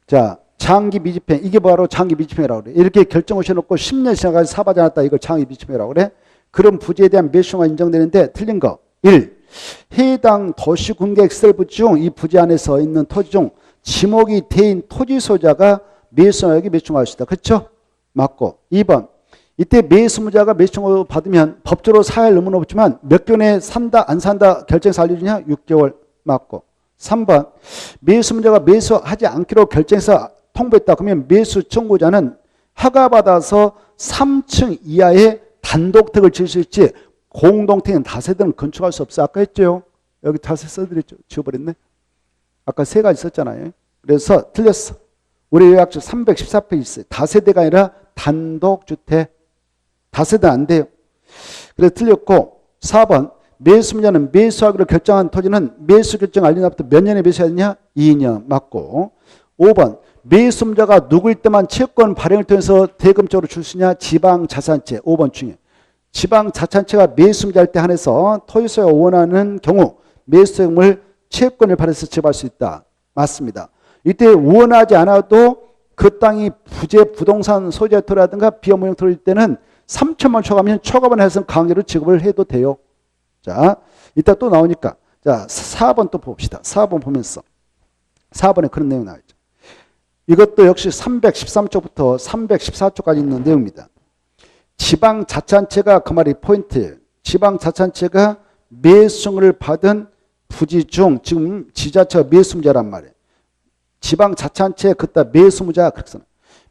[SPEAKER 1] 자, 장기 미집행. 이게 바로 장기 미집행이라고 그래. 이렇게 결정을 해놓고 10년 지나까지 사업하지 않았다. 이걸 장기 미집행이라고 그래. 그런 부지에 대한 매수가 인정되는데 틀린 거. 1. 해당 도시군계획 시설 부지 중 이 부지 안에서 있는 토지 중 지목이 대인 토지 소유자가 매수하기 매수할 수 있다. 그렇죠? 맞고. 2번. 이때 매수무자가 매수청구 받으면 법적으로 4일 넘은 없지만 몇 개월 내에 산다 안 산다 결정해서 알려주냐? 6개월. 맞고. 3번. 매수무자가 매수하지 않기로 결정해서 통보했다. 그러면 매수청구자는 허가받아서 3층 이하의 단독택을 지을 수 있지 공동택은 다세대는 건축할 수 없어. 아까 했죠? 여기 다세 써드렸죠? 지워버렸네. 아까 세 가지 썼잖아요. 그래서 틀렸어. 우리 요약서 314페이지 있어요. 다세대가 아니라 단독주택. 다세대 안 돼요. 그래서 틀렸고 4번 매수자는 매수하기로 결정한 토지는 매수 결정 알린 날부터 몇 년에 매수해야 되냐? 2년 맞고 5번 매수자가 누구일 때만 채권 발행을 통해서 대금적으로 줄 수 있냐? 지방자산채 5번 중에 지방자산채가 매수자일 때 한해서 토지소유가 원하는 경우 매수세금을 채권을 발행해서 지급할 수 있다. 맞습니다. 이때 원하지 않아도 그 땅이 부재 부동산 소재 토라든가 비업무용 토일 때는 3천만 초과하면 초과만 해서 강제로 지급을 해도 돼요. 자, 이따 또 나오니까. 자, 4번 또 봅시다. 4번 보면서. 4번에 그런 내용이 나와있죠. 이것도 역시 313쪽부터 314쪽까지 있는 내용입니다. 지방자치단체가 그 말이 포인트예요. 지방자치단체가 매수청을 받은 부지 중 지금 지자체가 매수무자란 말이에요. 지방자치단체 그따 매수무자 그렇게 써요.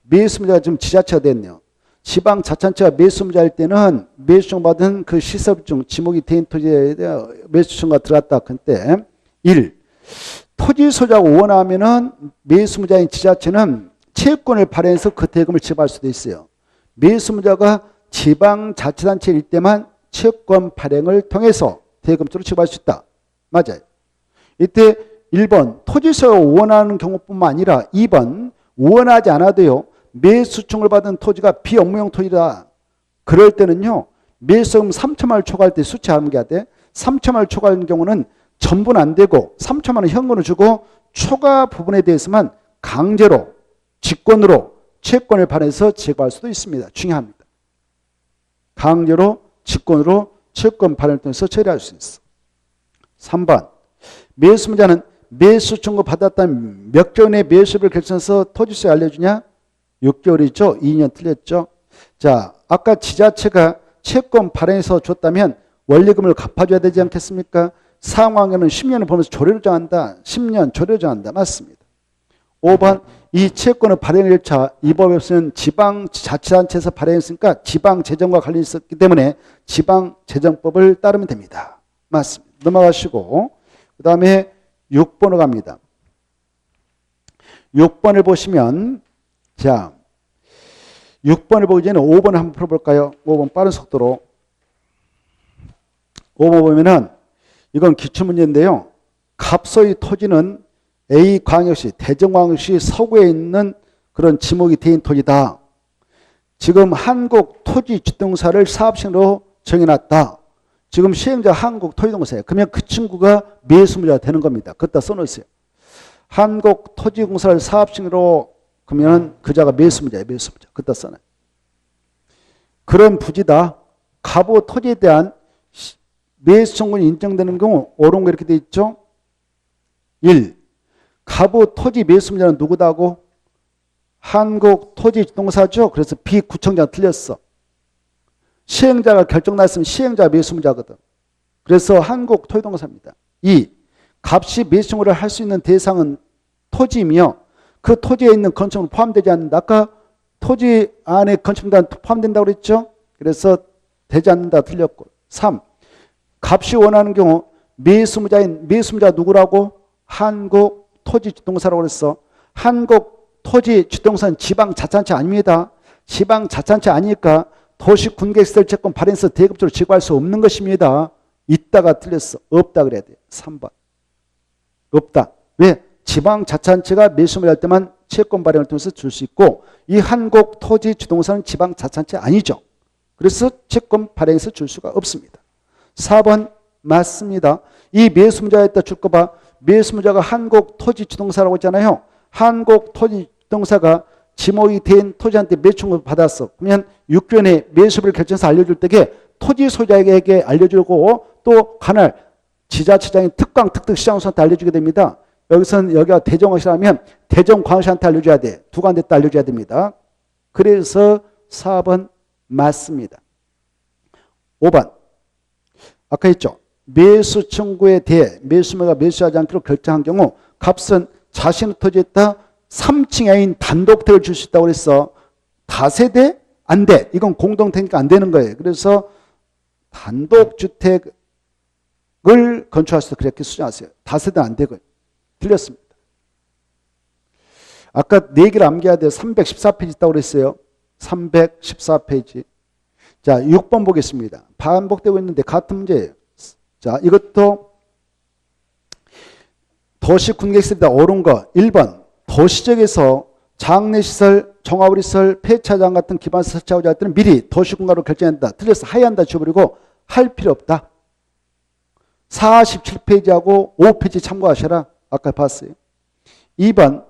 [SPEAKER 1] 매수무자가 지금 지자체가 됐네요. 지방자치단체가 매수무자일 때는 매수청 받은 그 시설 중 지목이 된 토지에 매수청가 들어갔다. 그때 1. 토지 소유자가 원하면은 매수무자인 지자체는 채권을 발행해서 그 대금을 지급할 수도 있어요. 매수무자가 지방자치단체일 때만 채권 발행을 통해서 대금적으로 지급할 수 있다. 맞아요. 이때 1번 토지 소유가 원하는 경우뿐만 아니라 2번 원하지 않아도요. 매수청을 받은 토지가 비업무용 토지다. 그럴 때는요. 매수금 3천만 원을 초과할 때 수치 암기해야 돼. 3천만 원을 초과하는 경우는 전부는 안 되고 3천만 원 현금을 주고 초과 부분에 대해서만 강제로 직권으로 채권을 발행해서 제거할 수도 있습니다. 중요합니다. 강제로 직권으로 채권 발행을 통해서 처리할 수 있어. 3번 매수자는 매수 청구 받았다면 몇 개월 내에 매수를 결정해서 토지세에 알려주냐? 6개월이죠. 2년 틀렸죠. 자, 아까 지자체가 채권 발행해서 줬다면 원리금을 갚아줘야 되지 않겠습니까? 상황에는 10년을 보면서 조례를 정한다. 10년 조례를 정한다. 맞습니다. 5번 이 채권의 발행 일차 이 법에 없으면 지방자치단체에서 발행했으니까 지방재정과 관련이 있었기 때문에 지방재정법을 따르면 됩니다. 맞습니다. 넘어가시고 그 다음에 6번으로 갑니다. 6번을 보시면 자 6번을 보기 전에 5번을 한번 풀어볼까요? 5번 빠른 속도로 5번 보면은 이건 기출문제인데요. 갑소의 토지는 A광역시, 대전광역시 서구에 있는 그런 지목이 된 토지다. 지금 한국토지주택공사를 사업시행으로 정해놨다. 지금 시행자 한국토지공사예요. 그러면 그 친구가 매수무자가 되는 겁니다. 그것다 써놓으세요. 한국토지공사를 사업시행으로 그러면 그자가 매수무자예요. 매수무자. 그것다 써놔요. 그런 부지다. 갑오 토지에 대한 매수 청구이 인정되는 경우 옳은 거 이렇게 돼 있죠. 1. 갑오 토지 매수자는 누구다고? 한국토지주택공사죠. 그래서 비구청장 틀렸어. 시행자가 결정났으면 시행자가 매수자거든. 그래서 한국토지주택공사입니다. 2. 값이 매수 청구를 할 수 있는 대상은 토지이며 그 토지에 있는 건축물은 포함되지 않는다. 아까 토지 안에 건축물이 포함된다고 그랬죠. 그래서 되지 않는다 틀렸고. 3. 값이 원하는 경우 매수자 누구라고? 한국토지주택공사라고 그랬어. 한국토지주택공사는 지방자치단체 아닙니다. 지방자치단체 아니니까 도시군계시설 채권 발행해서 대급적으로 지급할 수 없는 것입니다. 있다가 틀렸어. 없다 그래야 돼. 3번. 없다. 왜? 지방자치단체가 매수를 할 때만 채권 발행을 통해서 줄 수 있고 이 한국토지주택공사는 지방자치단체 아니죠. 그래서 채권 발행해서 줄 수가 없습니다. 4번 맞습니다. 이 매수자에다 줄 거 봐. 매수자가 한국토지주택공사라고 했잖아요. 한국토지주택공사가 지목이 된 토지한테 매수청구 받았어. 그러면 6개월 내에 매수를 결정해서 알려줄 때에 토지 소유자에게 알려주고 또 관할 지자체장인 특광 특특시장소한테 알려주게 됩니다. 여기서는 여기가 대전광역시라면 대전광역시한테 알려줘야 돼. 두 군데다 알려줘야 됩니다. 그래서 4번 맞습니다. 5번 아까 했죠. 매수 청구에 대해 매수자가 매수하지 않기로 결정한 경우 값은 자신의 토지에다 3층이 아닌 단독택을 줄 수 있다고 그랬어. 다세대? 안 돼. 이건 공동택이니까 안 되는 거예요. 그래서 단독주택을 건축할 수 있다. 그렇게 수정하세요. 다세대는 안 되고요. 틀렸습니다. 아까 4개를 암기해야 돼요. 314페이지 있다고 그랬어요. 314페이지. 자, 6번 보겠습니다. 반복되고 있는데 같은 문제예요. 자, 이것도 도시 군객시설이다. 옳은 거. 1번. 도시적에서 장례시설, 종합의료시설, 폐차장 같은 기반시설 설치하고자 할 때는 미리 도시군가로 결정한다. 틀렸어. 하얀다 지워버리고 할 필요 없다. 47페이지하고 5페이지 참고하셔라. 아까 봤어요. 2번.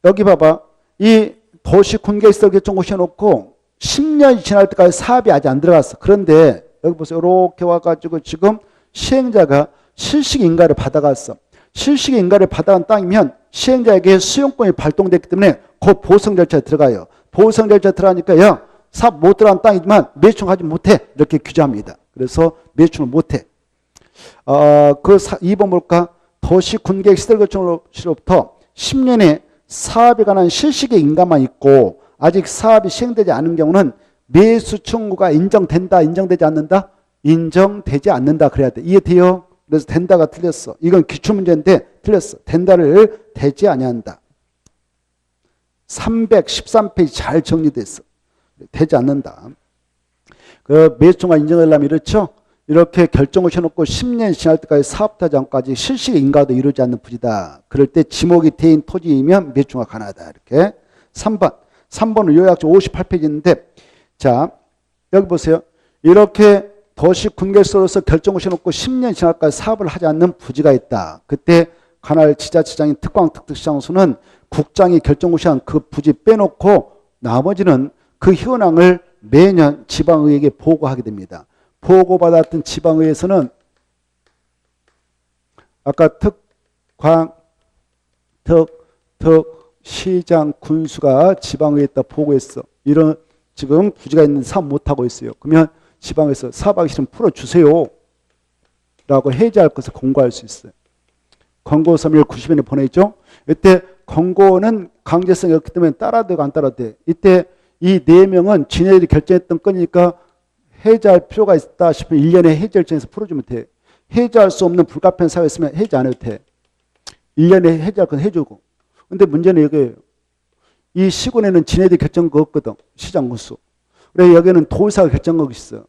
[SPEAKER 1] 여기 봐봐. 이 도시군객시설 결정 오셔놓고 10년이 지날 때까지 사업이 아직 안 들어갔어. 그런데 여기 보세요. 이렇게 와가지고 지금 시행자가 실식인가를 받아갔어. 실식인가를 받아간 땅이면 시행자에게 수용권이 발동됐기 때문에 곧 보상 절차에 들어가요. 보상 절차에 들어가니까 야, 사업 못 들어간 땅이지만 매춘하지 못해. 이렇게 규정합니다. 그래서 매춘을 못해. 2번 볼까? 도시군객시설결정으로부터 10년에 사업에 관한 실식의 인가만 있고 아직 사업이 시행되지 않은 경우는 매수 청구가 인정된다, 인정되지 않는다? 인정되지 않는다 그래야 돼. 이해돼요? 그래서 된다가 틀렸어. 이건 기출문제인데 틀렸어. 된다를 되지 아니한다. 313페이지 잘 정리됐어. 되지 않는다. 그 매수 청구가 인정되려면 이렇죠? 이렇게 결정을 해놓고 10년 지날 때까지 사업타장까지 실식의 인가도 이루지 않는 부지다. 그럴 때 지목이 대인 토지이면 매수 청구가 가능하다. 이렇게. 3번은 요약적 58페이지인데 자 여기 보세요. 이렇게 도시군객시설로서 결정을 해놓고 10년 지날까지 사업을 하지 않는 부지가 있다. 그때 관할 지자체장인 특광특특시장소는 국장이 결정을 한 그 부지 빼놓고 나머지는 그 현황을 매년 지방의회에게 보고하게 됩니다. 보고받았던 지방의회에서는 아까 시장 군수가 지방의회에다 보고했어. 이런 지금 부지가 있는데 사업 못하고 있어요. 그러면 지방에서 사업하기 싫으면 풀어주세요. 라고 해제할 것을 권고할 수 있어요. 권고 서면을 90일에 보내죠. 이때 권고는 강제성이 없기 때문에 따라도 되고 안 따라도 돼. 이때 이 4명은 지네들이 결정했던 건이니까 해제할 필요가 있다 싶으면 1년에 해제 결정해서 풀어주면 돼. 해제할 수 없는 불가피한 사유가 있으면 해제 안 해도 돼. 1년에 해제할 건 해주고. 근데 문제는 이거예요. 이 시군에는 지네들이 결정한 거 없거든. 시장 군수. 그래 여기는 도의사가 결정한 거 있어.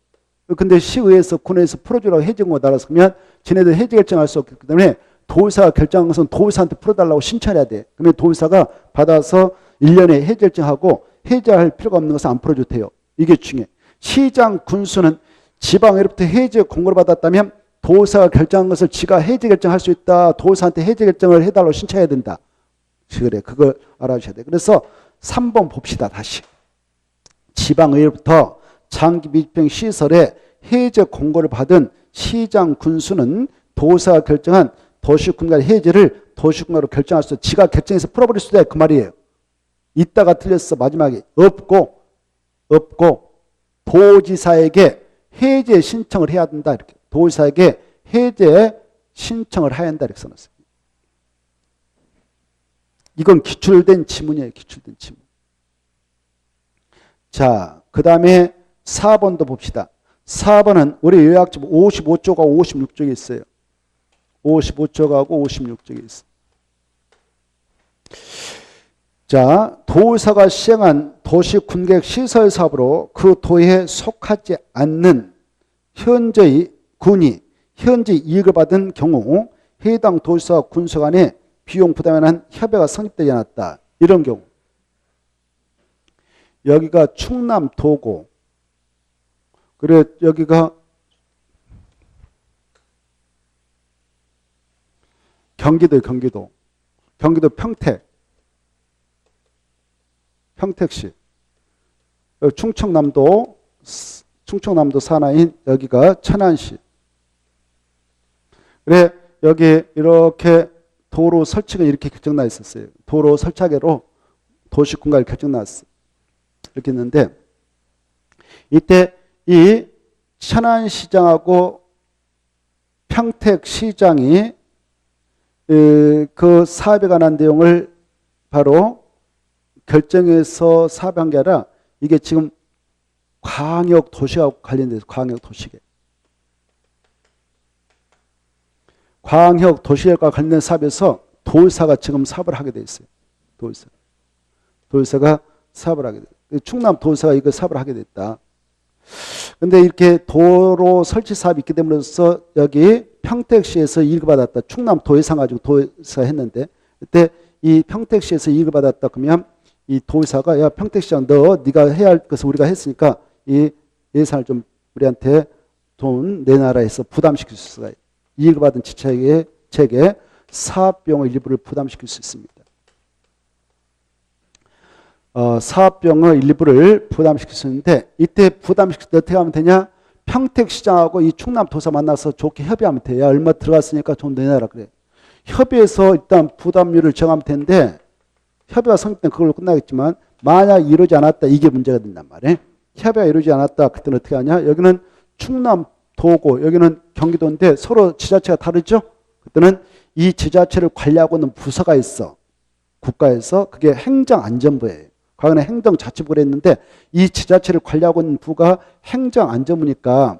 [SPEAKER 1] 근데 시의회에서 군에서 풀어주라고 해제한 거 나라서면 지네들 해제 결정할 수 없기 때문에 도의사가 결정한 것은 도의사한테 풀어달라고 신청해야 돼. 그러면 도의사가 받아서 1년에 해제 결정하고 해제할 필요가 없는 것은 안 풀어줘도 돼요. 이게 중요해. 시장 군수는 지방의회로부터 해제 공고를 받았다면 도의사가 결정한 것을 지가 해제 결정할 수 있다. 도의사한테 해제 결정을 해달라고 신청해야 된다. 그래, 그걸 알아주셔야 돼. 그래서 3번 봅시다. 다시. 지방의회로부터 장기 밀집형 시설에 해제 공고를 받은 시장 군수는 도의사가 결정한 도시군가 해제를 도시군가로 결정할 수 있어. 지가 결정해서 풀어버릴 수도 있다. 그 말이에요. 이따가 틀렸어. 마지막에. 없고 도지사에게 해제 신청을 해야 된다. 이렇게. 도지사에게 해제 신청을 해야 한다. 이렇게 써놨어요. 이건 기출된 지문이에요. 기출된 지문. 자, 그 다음에 4번도 봅시다. 4번은 우리 요약집 55쪽하고 56쪽에 있어요. 55쪽하고 56쪽에 있어요. 자, 도의사가 시행한 도시군객 시설 사업으로 그 도에 속하지 않는 현재의 군이 현재 이익을 받은 경우 해당 도지사와 군수 간에 비용 부담에 관한 협의가 성립되지 않았다. 이런 경우. 여기가 충남 도고. 그래 여기가 경기도 평택시. 충청남도 산하인 여기가 천안시. 그래 여기 이렇게 도로 설치가 이렇게 결정나 있었어요. 도로 설치하기로 도시군가를 결정났어. 이렇게 했는데 이때 이 천안시장하고 평택시장이 그 사업에 관한 내용을 바로 결정해서 사업한 게 아니라 이게 지금 광역도시하고 관련돼서 광역도시계. 광역도시계획과 관련된 사업에서 도의사가 지금 사업을 하게 돼 있어요. 도의사가 사업을 하게 돼. 충남 도의사가 이거 사업을 하게 됐다. 근데 이렇게 도로 설치 사업이 있기 때문에서 여기 평택시에서 이익을 받았다. 충남 도의사 가지고 도의사 했는데 그때 이 평택시에서 이익을 받았다. 그러면 이 도의사가 야 평택시장 네가 해야 할 것을 우리가 했으니까 이 예산을 좀 우리한테 돈 내놔라 해서 부담시킬 수가 있어요. 이익을 받은 지자체에게 사업비용의 일부를 부담시킬 수 있습니다. 사업비용의 일부를 부담시킬 수 있는데 이때 부담시킬 때 어떻게 하면 되냐? 평택시장하고 이 충남도사 만나서 좋게 협의하면 돼. 야 얼마 들어갔으니까 돈 내놔라 그래. 협의해서 일단 부담률을 정하면 되는데 협의가 성립되면 그걸로 끝나겠지만 만약 이루어지지 않았다 이게 문제가 된단 말이에요. 협의가 이루어지지 않았다 그때는 어떻게 하냐? 여기는 충남도고 여기는 경기도인데 서로 지자체가 다르죠? 그때는 이 지자체를 관리하고 있는 부서가 있어. 국가에서 그게 행정안전부예요. 과거에 행정자치부가 했는데 이 지자체를 관리하고 있는 부가 행정안전부니까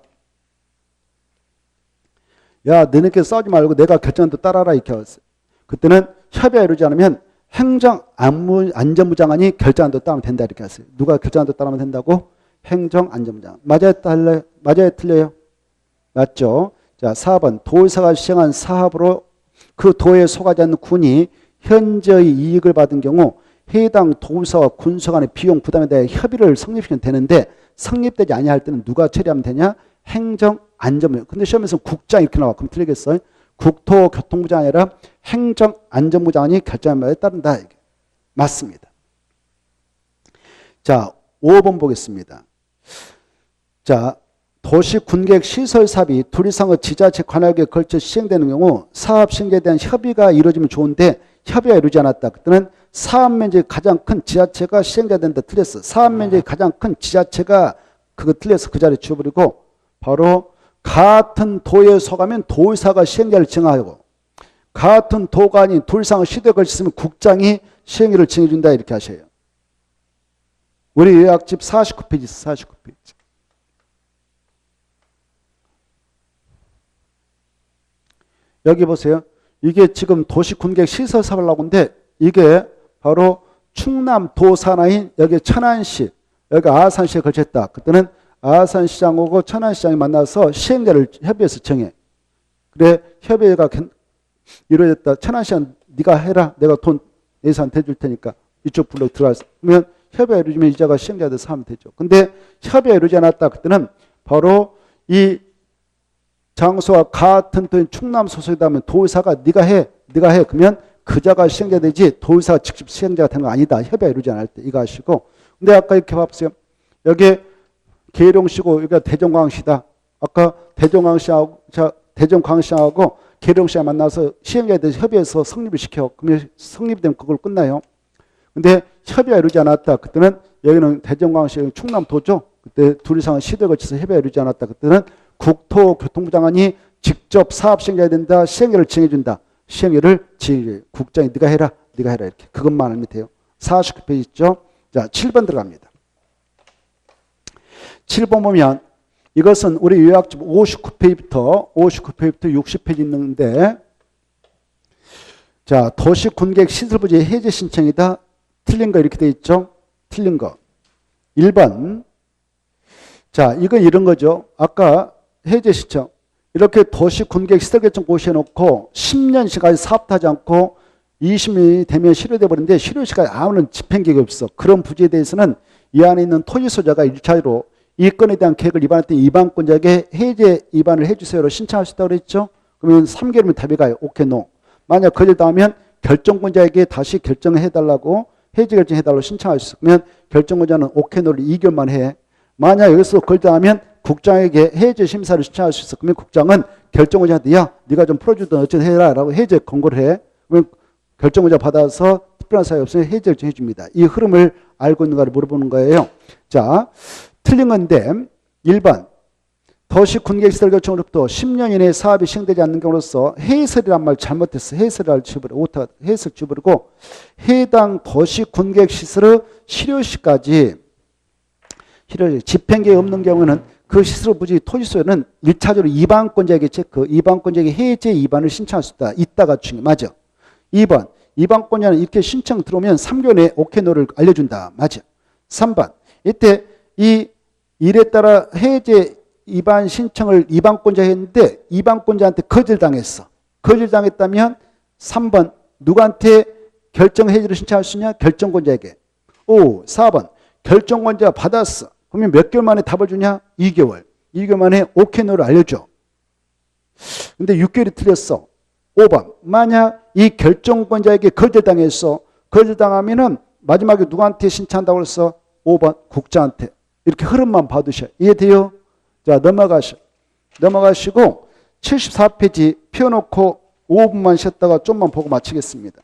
[SPEAKER 1] 야 너네끼리 싸우지 말고 내가 결정한다 따라라 이렇게 했어요. 그때는 협의가 이루어지지 않으면 행정안전부 장관이 결정한다 따르면 된다 이렇게 했어요. 누가 결정한다 따르면 된다고? 행정안전부 장관. 맞아요? 틀려요? 맞죠? 자 4번 도의사가 시행한 사업으로 그 도에 속하지 않는 군이 현저히 이익을 받은 경우 해당 도의사와 군수 간의 비용 부담에 대해 협의를 성립시키면 되는데 성립되지 아니할 때는 누가 처리하면 되냐? 행정안전부. 근데 시험에서 국장 이렇게 나와. 그럼 틀리겠어요? 국토교통부장이 아니라 행정안전부장이 결정한 바에 따른다. 이게. 맞습니다. 자 5번 보겠습니다. 자 도시 군계획 시설 사업이 둘 이상의 지자체 관할구에 걸쳐 시행되는 경우 사업 신계에 대한 협의가 이루어지면 좋은데 협의가 이루어지지 않았다. 그때는 사업 면적이 가장 큰 지자체가 시행돼야 된다. 틀렸어. 사업 면적이 가장 큰 지자체가 그거 틀려서 그 자리에 지워버리고 바로 같은 도에 속하면 도의사가 시행자를 정하고 같은 도가 아닌 둘 이상의 시도에 걸쳤으면 국장이 시행일을 정해준다. 이렇게 하셔요. 우리 요약집 49페이지 49페이지. 여기 보세요. 이게 지금 도시군계획 시설 사업을 하고 있는데 이게 바로 충남도 산하인 여기 천안시, 여기 아산시에 걸쳤다. 그때는 아산시장하고 천안시장이 만나서 시행자를 협의해서 정해. 그래 협의가 이루어졌다. 천안시장 네가 해라. 내가 돈 예산 대줄 테니까 이쪽 불러 들어가서. 그러면 협의가 이루어지면 이자가 시행자가 돼서 하면 되죠. 근데 협의가 이루어지지 않았다. 그때는 바로 이 장소와 같은 도인 충남 소속이다 하면 도의사가 네가 해. 그러면 그자가 시행자 되지 도의사가 직접 시행자가 되는 거 아니다. 협의가 이루어지지 않을 때 이거 하시고. 근데 아까 이렇게 봐보세요. 여기 계룡시고 여기가 대전광시다. 아까 대전광시하고 계룡시가 만나서 시행자에 대해서 협의해서 성립을 시켜. 그러면 성립되면 그걸 끝나요. 근데 협의가 이루어지지 않았다. 그때는 여기는 대전광시 충남도죠. 그때 둘 이상의 시도에 걸쳐서 협의가 이루어지지 않았다. 그때는 국토교통부 장관이 직접 사업 시행자가 된다. 시행일을 정해준다. 시행일을 국장이 네가 해라 이렇게 그것만 알면 돼요. 49페이지 있죠. 자 7번 들어갑니다. 7번 보면 이것은 우리 요약집 59페이지부터 60페이지 있는데 자 도시군계획 시설부지 해제 신청이다. 틀린 거 이렇게 돼 있죠. 틀린 거 1번. 자 이건 이런 거죠. 아까 해제 신청 이렇게 도시군계획 시설결정 고시해놓고 10년씩까지 사업하지 않고 20년이 되면 실효돼 버리는데 실효시까지 아무런 집행계획이 없어. 그런 부지에 대해서는 이 안에 있는 토지소유자가 1차로 이 건에 대한 계획을 위반할 때 위반권자에게 해제 위반을 해주세요로 신청할 수 있다고 그랬죠. 그러면 3개월이면 답이 가요. 오케이 노. 만약 거절당하면 결정권자에게 다시 결정해달라고 해제 결정해달라고 신청할 수 있어. 그러면 결정권자는 오케이 노를 2개월만 해. 만약 여기서 거절당하면 국장에게 해제 심사를 신청할 수 있어. 그러면 국장은 결정권자한테 야 네가 좀 풀어주든 어쨌든 해라 라고 해제 권고를 해. 그러면 결정권자 받아서 특별한 사유 없으면 해제 결정해 줍니다. 이 흐름을 알고 있는가를 물어보는 거예요. 자 틀린 건데 1번 도시군계획시설 결정으로부터 10년 이내에 사업이 시행되지 않는 경우로서 해설이란 말 잘못했어. 해설을 지워버리고 오타 해설 지워버리고 해당 도시군계획시설의 실효시까지 집행계획 없는 경우는 그 시설 부지 토지 소유는 1차적으로 이반권자에게 체크, 이반권자에게 해제 이반을 신청할 수 있다. 이따가 중요. 맞아. 2번. 이반권자는 이렇게 신청 들어오면 3개월 내에 오케이 노를 알려준다. 맞아. 3번. 이때 이 일에 따라 해제 위반 신청을 위반권자 했는데 위반권자한테 거절당했어. 거절당했다면 3번 누구한테 결정 해지를 신청할 수 있냐? 결정권자에게. 4번 결정권자가 받았어. 그러면 몇 개월 만에 답을 주냐? 2개월. 2개월 만에 오케이 노를 알려줘. 근데 6개월이 틀렸어. 5번 만약 이 결정권자에게 거절당했어. 거절당하면은 마지막에 누구한테 신청한다고 그랬어? 5번 국장한테. 이렇게 흐름만 봐두셔. 이해돼요? 자, 넘어가시고 74페이지 펴놓고 5분만 쉬었다가 좀만 보고 마치겠습니다.